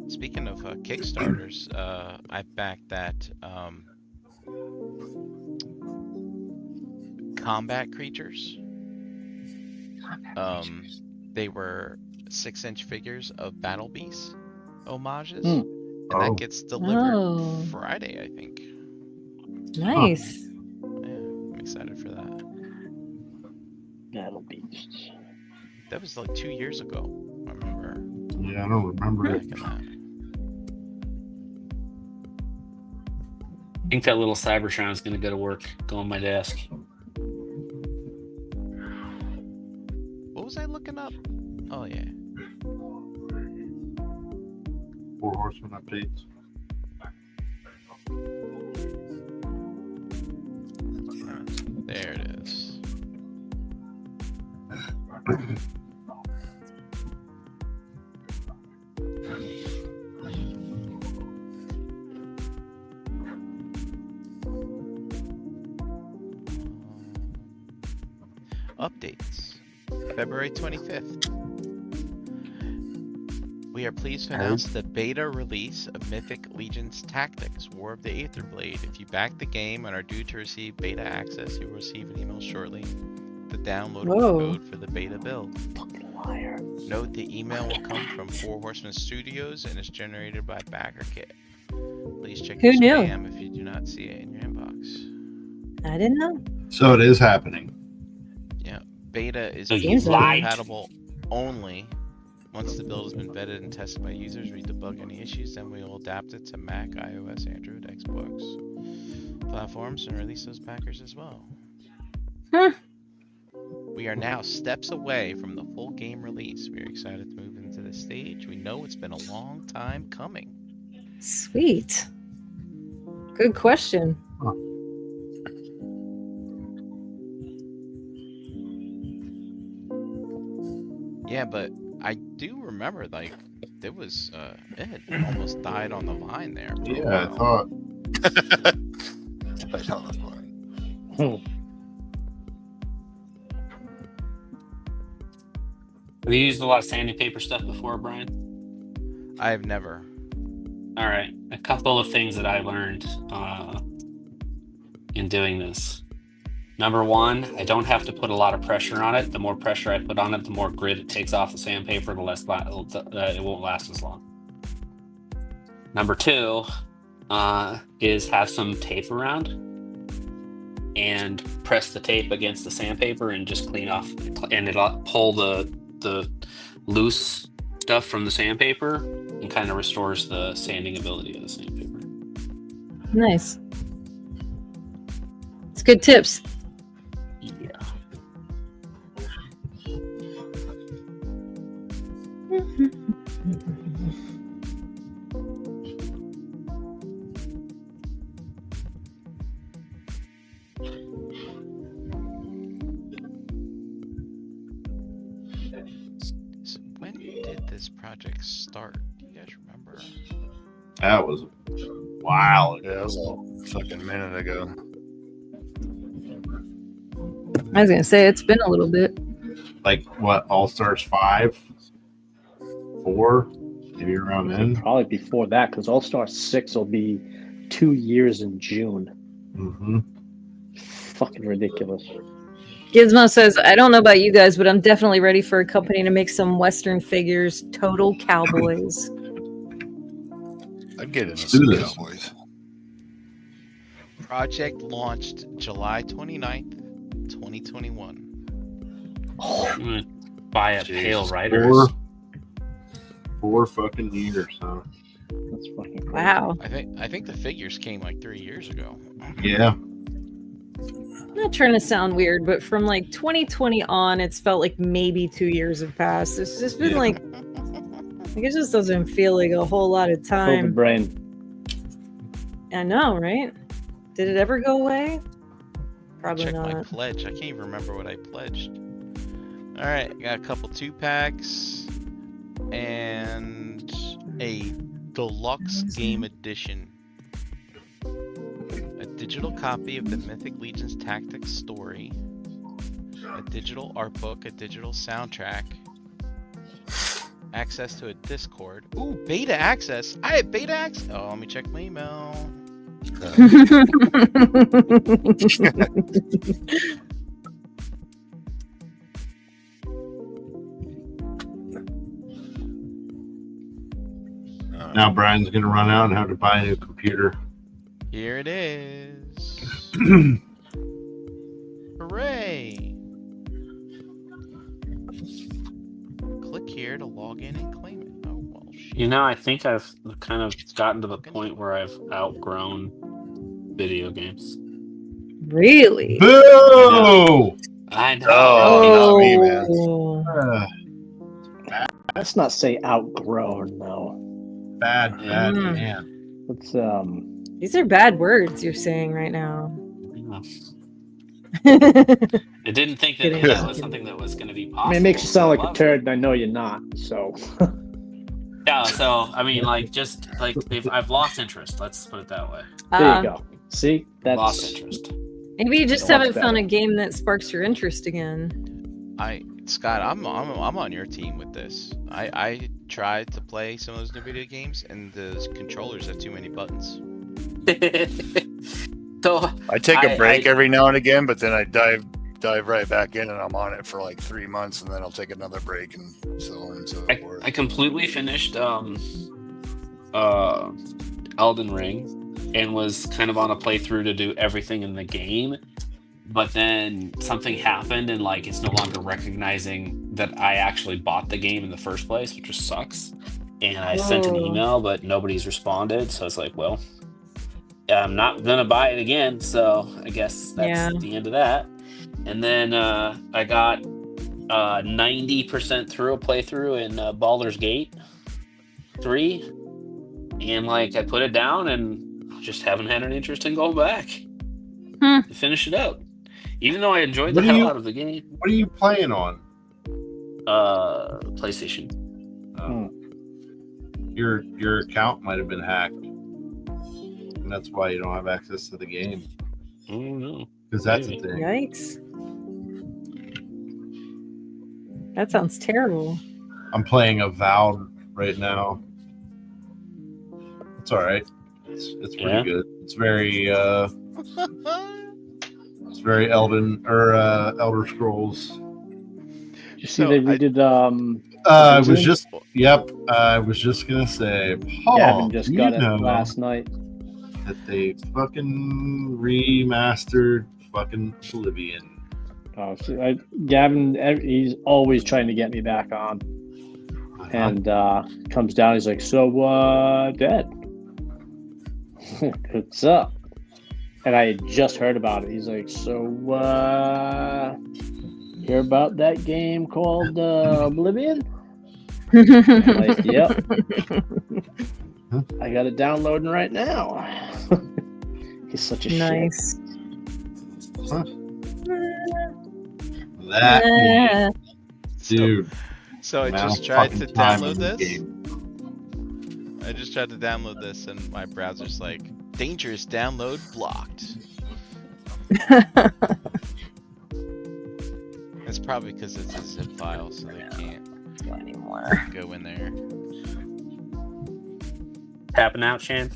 speaking of Kickstarters, I backed that combat creatures. They were 6-inch figures of Battle Beasts homages, and Oh. that gets delivered Oh. Friday, I think. Nice. Yeah, I'm excited for that. Battle Beasts. That was like 2 years ago. I remember Yeah, I don't remember it. backing that. I think that little Cybertron is going to go to work, go on my desk. was I looking up? Oh yeah. 4 Horsemen updates. There it is. Updates. February 25th. We are pleased to announce the beta release of Mythic Legion's Tactics, War of the Aether Blade. If you back the game and are due to receive beta access, you will receive an email shortly. The downloadable code for the beta build. Liar. Note the email will come from 4 Horsemen Studios and is generated by BackerKit. Please check Who your knew? spam if you do not see it in your inbox. I didn't know. So it is happening. Yeah, beta is So you lied. compatible only once the build has been vetted and tested by users. We debug any issues, then we will adapt it to Mac, iOS, Android, Xbox platforms and release those backers as well. We are now steps away from the full game release. We are excited to move into this stage. We know it's been a long time coming. Sweet. Good question. Yeah, but I do remember, like, there was, it had almost died on the vine there. For a Yeah, I while. thought. Right on the line. Have you used a lot of sandpaper stuff before, Brian? I've never. All right. A couple of things that I learned in doing this. Number one, I don't have to put a lot of pressure on it. The more pressure I put on it, the more grit it takes off the sandpaper, the less it won't last as long. Number two is have some tape around and press the tape against the sandpaper and just clean off, and it'll pull the loose stuff from the sandpaper and kind of restores the sanding ability of the sandpaper. Nice. It's good tips. Yeah. So when did this project start? Do you guys remember? That was a while ago. Yeah, that was a fucking minute ago. I was gonna say it's been a little bit. Like what? All Stars 5, 4, maybe around then. Probably before that, because All Star 6 will be 2 years in June. Mm-hmm. Fucking ridiculous. Gizmo says, I don't know about you guys, but I'm definitely ready for a company to make some Western figures, total cowboys. I'd get into Do some this. Cowboys. Project launched July 29th, 2021. I'm gonna buy a Jesus. Pale Riders. 4 fucking years, huh? That's fucking crazy. Wow. I think the figures came like 3 years ago. Yeah. I'm not trying to sound weird, but from like 2020 on, it's felt like maybe 2 years have passed. It's just been Yeah. like it just doesn't feel like a whole lot of COVID time. brain. I know, right? Did it ever go away? Probably Check my not. pledge. I can't even remember what I pledged. All right, got a couple 2-packs and a deluxe game edition. A digital copy of the Mythic Legion's Tactics story. A digital art book, a digital soundtrack. Access to a Discord. Ooh, beta access. I have beta access. Oh, let me check my email. Now Brian's gonna run out and have to buy a new computer. Here it is. Hooray! Click here to log in and claim it. Oh, well, shit. You know, I think I've kind of gotten to the point where I've outgrown video games. Really? Boo! I know. Oh, not me, man. Oh. Let's not say outgrown though. Bad Mm. man. Let's These are bad words you're saying right now. Yeah. I I didn't think that Kidding. that was something that was going to be possible. I mean, it makes you sound like a love turd, and I know you're not. So Yeah, so I mean, like, just like I've lost interest. Let's put it that way. there you go. See, that's Lost interest. Maybe you just So much haven't found a better. game that sparks your interest again. Scott, I'm on your team with this. I tried to play some of those new video games, and the controllers have too many buttons. So I take a break I- every now and again, but then I dive right back in, and I'm on it for like 3 months, and then I'll take another break, and so on and so forth. I completely finished Elden Ring and was kind of on a playthrough to do everything in the game, but then something happened and like it's no longer recognizing that I actually bought the game in the first place, which just sucks. And I sent an Oh. email, but nobody's responded, so it's like, well, I'm not gonna buy it again, so I guess that's Yeah. the end of that. And then I got 90% through a playthrough in Baldur's Gate 3, and like I put it down and just haven't had an interest in going back Hmm. to finish it out. Even though I enjoyed What the do hell you- out of the game. What are you playing on? PlayStation. Your account might have been hacked, and that's why you don't have access to the game. Oh no. Because that's the Maybe. thing. Yikes. That sounds terrible. I'm playing Avowed right now. It's all right. It's pretty Yeah? good. It's very Elder Scrolls. Did you see So they I- redid I was Huntin? just I was just gonna say, Paul, Gavin just do got you it know last night. that they fucking remastered fucking Oblivion. Oh, so Gavin, he's always trying to get me back on, and comes down. He's like, "So, Dad, what's up?" And I had just heard about it. He's like, "So, hear about that game called Oblivion?" I'm like, "Yep, I got it downloading right now." He's such a shit. Nice. That game, dude. So I amount just of tried to fucking time download in the this. game. I just tried to download this, and my browser's like, dangerous download blocked. It's probably because it's a zip file, so they can't Anymore. go in there. Tapping out, Shan.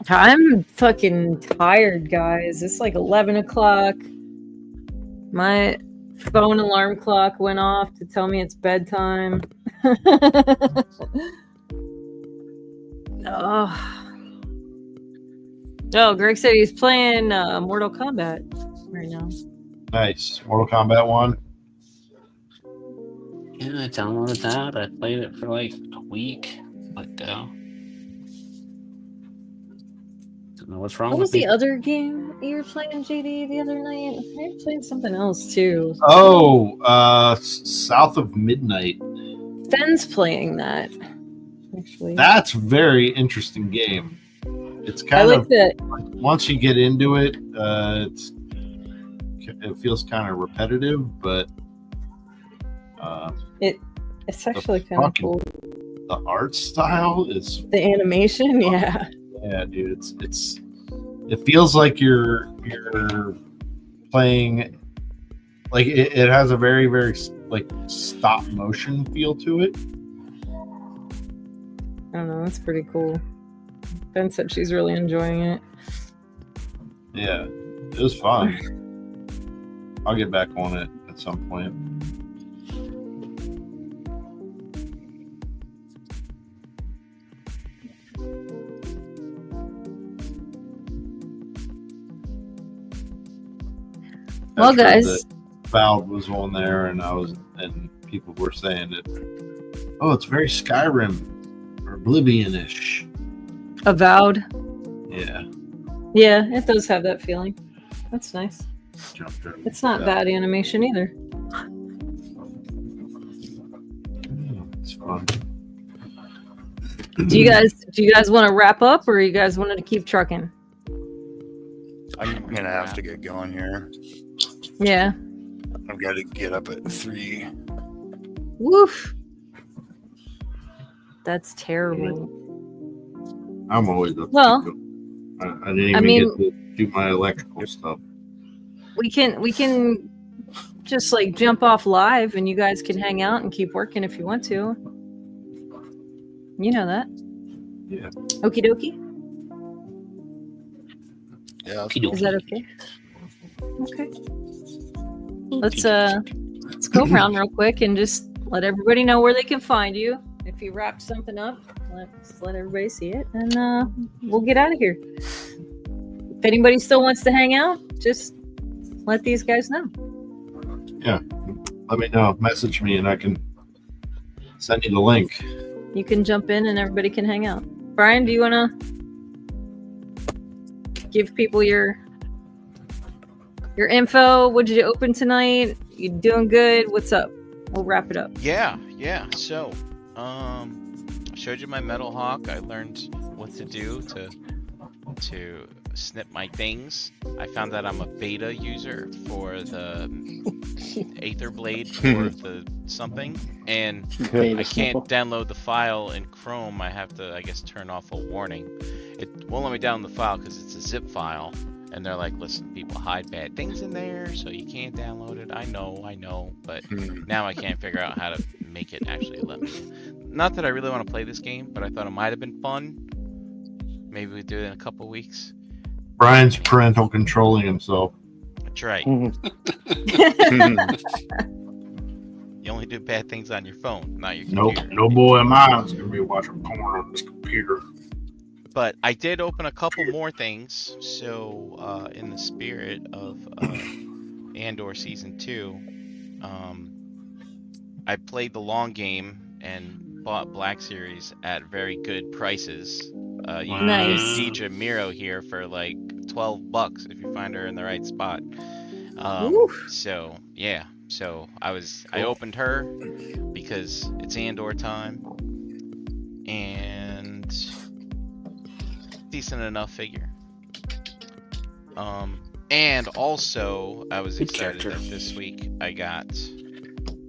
I'm fucking tired, guys. It's like 11 o'clock. My phone alarm clock went off to tell me it's bedtime. Oh, Greg said he's playing Mortal Kombat right now. Nice. Mortal Kombat 1. Yeah, I downloaded that. I played it for like a week. Let go. Don't know what's wrong What was with me. the other game you were playing, JD, the other night? You were playing something else too. Oh, South of Midnight. Fenn's playing that. Actually, That's a very interesting game. It's I kind like of that. once you get into it, it feels kind of repetitive, but It's actually kind of fucking- cool. the art style is The animation, yeah. yeah, dude. It feels like you're playing like it has a very very like stop motion feel to it. I don't know. That's pretty cool. Ben said she's really enjoying it. Yeah, it was fun. I'll get back on it at some point. Well, That's guys. that Valve was on there, and people were saying that, oh, it's very Skyrim or Oblivion-ish. Avowed. Yeah, Yeah, it does have that feeling. That's nice. jumped over It's not that. bad animation either. fun. Do you guys want to wrap up, or you guys wanted to keep trucking? I'm gonna have to get going here. Yeah. I've got to get up at 3. Woof. That's terrible. I'm always up. Well, I didn't even get to do my electrical stuff. We can just like jump off live, and you guys can hang out and keep working if you want to. You know that. Yeah. Okie dokie. Yeah. Is that okay? Okay. Let's go around real quick and just let everybody know where they can find you. If you wrap something up, let's let everybody see it, and we'll get out of here. If anybody still wants to hang out, just let these guys know. Yeah. Let me know. Message me and I can send you the link. You can jump in and everybody can hang out. Brian, do you want to give people your info? What did you open tonight? You doing good? What's up? We'll wrap it up. Yeah. So, I showed you my Metal Hawk. I learned what to do to snip my things. I found that I'm a beta user for the Aether Blade for the something, and I can't download the file in Chrome. I have to, I guess, turn off a warning. It won't let me download the file because it's a zip file, and they're like, listen, people hide bad things in there, so you can't download it. I know, but now I can't figure out how to make it actually let me. Not that I really want to play this game, but I thought it might have been fun. Maybe we do it in a couple weeks. Brian's parental controlling himself. That's right. You only do bad things on your phone, not your computer. No boy of mine's gonna be watching porn on this computer. But I did open a couple more things. So, in the spirit of Andor Season 2, I played the long game and bought Black Series at very good prices. You can Nice. get Deidre Miro here for like $12 if you find her in the right spot. So yeah, so I opened her because it's Andor time, and decent enough figure. And also I was excited that this week I got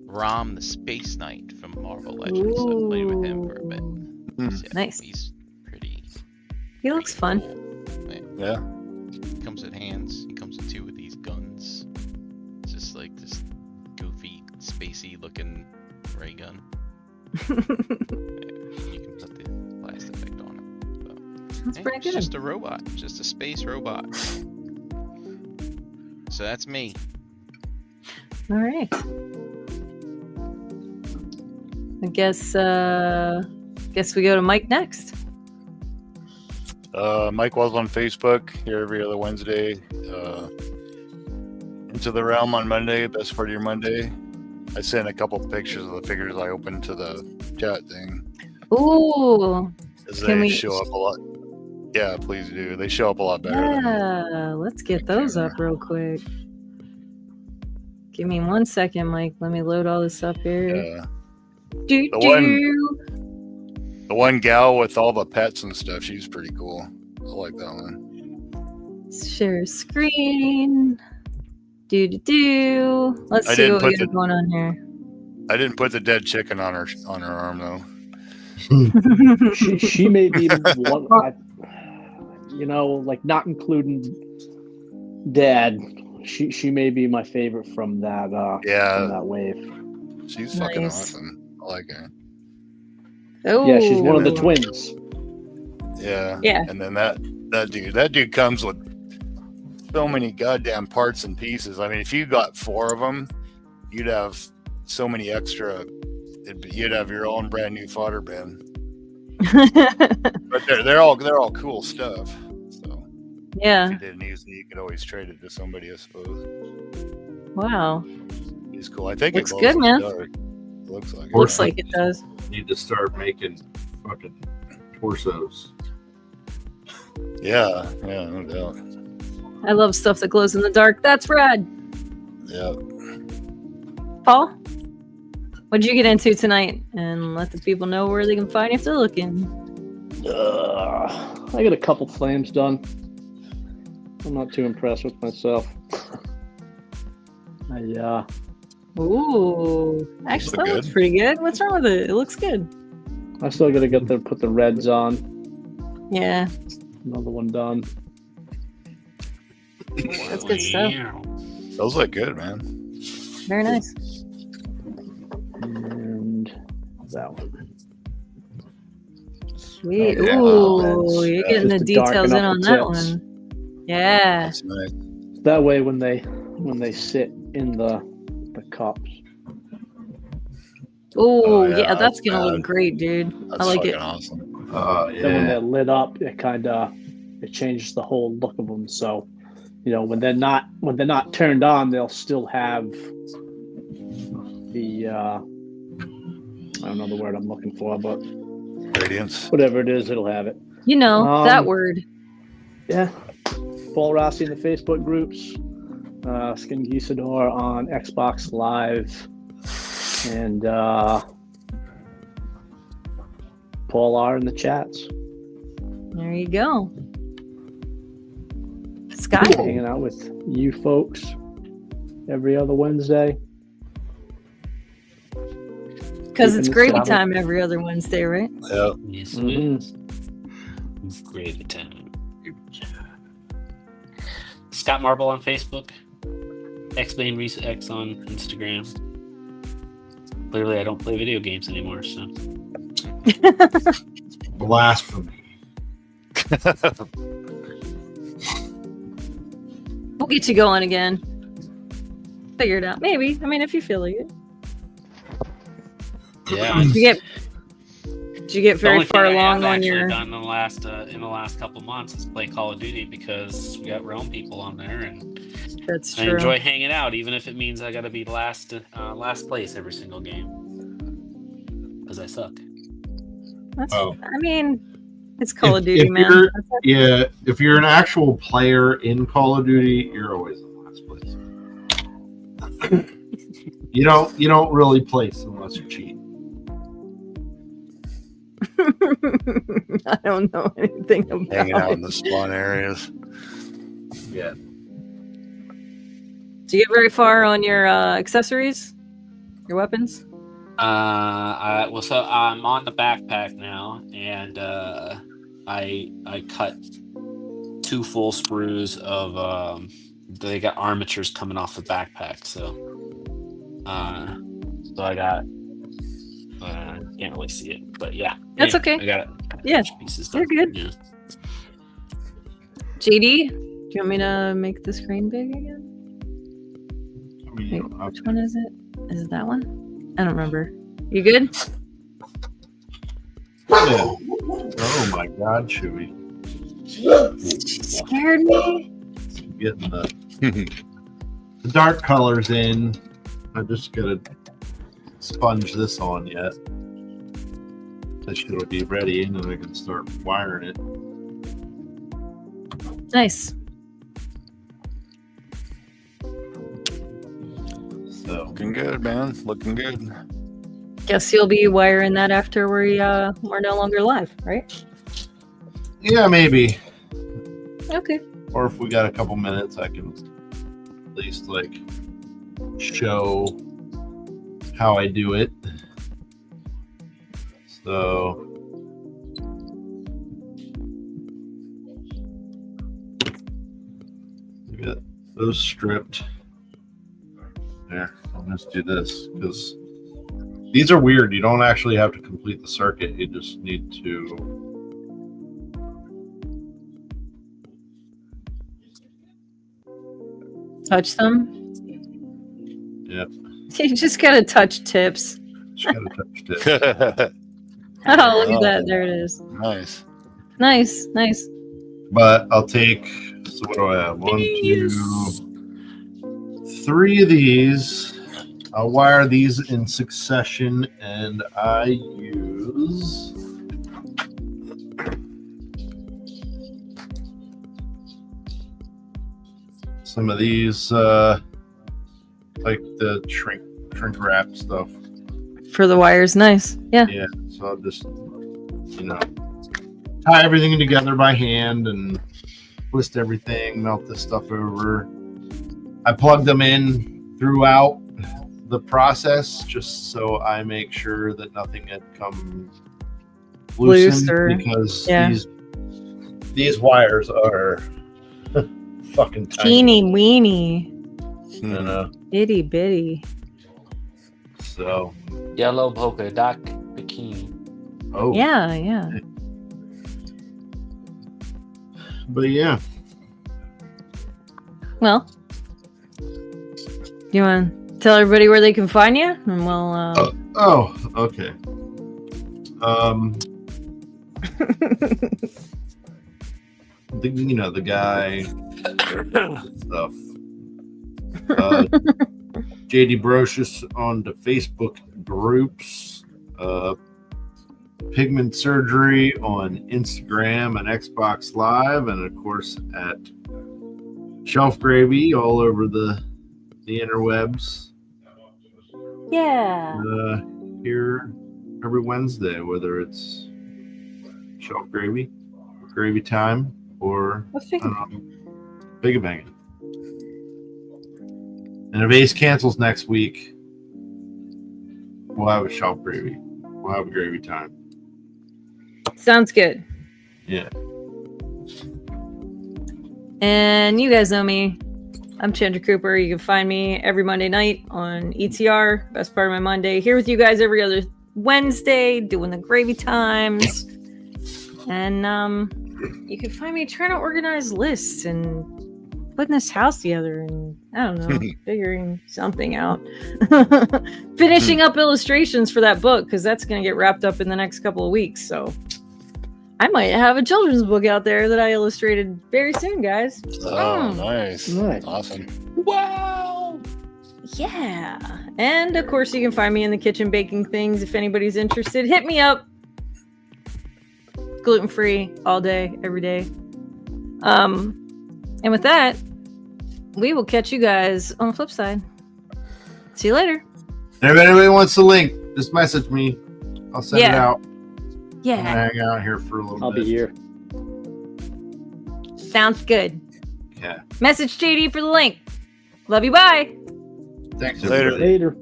Rom the Space Knight from Marvel Legends. So I played with him for a bit. So Nice. He's pretty. He looks fun. Yeah. He comes with hands. He comes with 2 of these guns. It's just like this goofy, spacey looking ray gun. You can put the blast effect on it. So, That's pretty it's good. just a robot. Just a space robot. So that's me. All right. I guess we go to Mike next. Mike was on Facebook here every other Wednesday. Into the Realm on Monday, best part of your Monday. I sent a couple pictures of the figures I opened to the chat thing. Ooh. As Can they we- show up a lot. Yeah, please do. They show up a lot better than Yeah, let's get those up real quick. Give me 1 second, Mike. Let me load all this up here. The one gal with all the pets and stuff, she's pretty cool. I like that one. Share screen. Do. Let's I see didn't what we put got going on here. I didn't put the dead chicken on her arm though. She may be one, like not including Dad. She may be my favorite from that from that wave. She's fucking Nice. awesome. I like her. Oh, Yeah, she's one of the twins. Yeah. Yeah. And then that dude comes with so many goddamn parts and pieces. I mean, if you got 4 of them, you'd have so many extra. You'd have your own brand new fodder bin. But they're all cool stuff. So Yeah. if you didn't use it, you could always trade it to somebody, I suppose. Wow. He's cool. I think Looks it good, man. dark. Looks like it. Looks like it does. Need to start making fucking torsos. Yeah, no doubt. I love stuff that glows in the dark. That's rad. Yeah. Paul, What'd you get into tonight? And let the people know where they can find you if they're looking. I got a couple flames done. I'm not too impressed with myself. Ooh, actually, that looks pretty good. What's wrong with it? It looks good. I still gotta put the reds on. Yeah, Another one done. that's good stuff. Those look good, man. Very nice. And that one. Sweet. Oh, yeah. Ooh, you're getting the Just to darken details in up on the that tips. one. Yeah. That's nice. That way, when they sit in the cups. Ooh, yeah, yeah, that's gonna man. look great, dude. That's I like fucking it. awesome. Then when Yeah. they're lit up, it changes the whole look of them. So, when they're not turned on, they'll still have the I don't know the word I'm looking for, but Radiance. whatever it is, it'll have it. You know, that word. Yeah. Paul Rossi in the Facebook groups, Skin Gisador on Xbox Live, and Paul R in the chats. There you go. Scott. Hanging out with you folks every other Wednesday. Because it's Keeping gravy this time every other Wednesday, right? Yeah. Yes, Mhm. it is. Gravy time. Scott Marble on Facebook. X-Bane Reese X on Instagram. Clearly, I don't play video games anymore, so. Blasphemy. We'll get you going again. Figure it out. Maybe. I mean, if you feel like it. Yeah. Did you get The very only far thing I have along on actually your... done in the last couple months is play Call of Duty because we got Rome people on there, and That's I true. enjoy hanging out, even if it means I got to be last place every single game because I suck. That's, Oh. I mean, it's Call of If Duty, man. you're- That's okay. Yeah, if you're an actual player in Call of Duty, you're always in last place. You don't really place unless you cheat. I don't know anything about Hanging out it. in the spawn areas. Yeah. Do you get very far on your accessories? Your weapons? So I'm on the backpack now, and I cut 2 full sprues of they got armatures coming off the backpack, so I got can't really see it, but yeah, That's anyway, okay. I got Yeah, pieces you're done. good. Yeah. JD, do you want me to make the screen big again? I mean, Wait, you don't have which to. one is it? Is it that one? I don't remember. You good? Yeah. Oh my God, Chewy. Jeez, she scared me. Getting the dark colors in. I just gotta sponge this on yet. This should be ready, and then I can start wiring it. Nice. So Looking good, man. Looking good. Guess you'll be wiring that after we're no longer live, right? yeah, maybe. Okay. Or if we got a couple minutes, I can at least show how I do it. So we got those stripped. There, I'll just do this because these are weird. You don't actually have to complete the circuit. You just need to Touch them. Yep. You just gotta touch tips. just gotta touch it. Oh, look at that. There it is. Nice. Nice, nice. But I'll take, so what do I have? 1, 2, 3 of these. I'll wire these in succession, and I use some of these, like the shrink wrap stuff. For the wires, nice. Yeah. Yeah, so I'll just, tie everything together by hand and twist everything, melt this stuff over. I plug them in throughout the process just so I make sure that nothing had come Loose loosened because these wires are fucking tiny. Teeny weeny. Itty bitty. So Yellow polka dot bikini. Yeah. But yeah. Well, you want to tell everybody where they can find you, and we'll. Oh, okay. The guy stuff. JD Brocious on the Facebook groups. Pigment Surgery on Instagram and Xbox Live, and of course at ShelfGravy all over the interwebs. Yeah. Here every Wednesday, whether it's Shelf Gravy, Gravy Time, or Big Bang. And if Ace cancels next week, we'll have a Shelf Gravy. We'll have a Gravy Time. Sounds good. Yeah. And you guys know me. I'm Chandra Cooper. You can find me every Monday night on ETR, best part of my Monday. Here with you guys every other Wednesday, doing the Gravy Times. And you can find me trying to organize lists and putting this house together and, I don't know, figuring something out. Finishing up illustrations for that book, because that's going to get wrapped up in the next couple of weeks. So I might have a children's book out there that I illustrated very soon, guys. Oh, nice. Awesome. Wow. Yeah. And of course, you can find me in the kitchen baking things. If anybody's interested, hit me up. Gluten-free all day, every day. And with that, we will catch you guys on the flip side. See you later. And if anybody wants the link, just message me. I'll send it out. Yeah. I'm gonna hang out here for a little bit. I'll be here. Sounds good. Yeah. Message JD for the link. Love you. Bye. Thanks, Later. everybody. Later.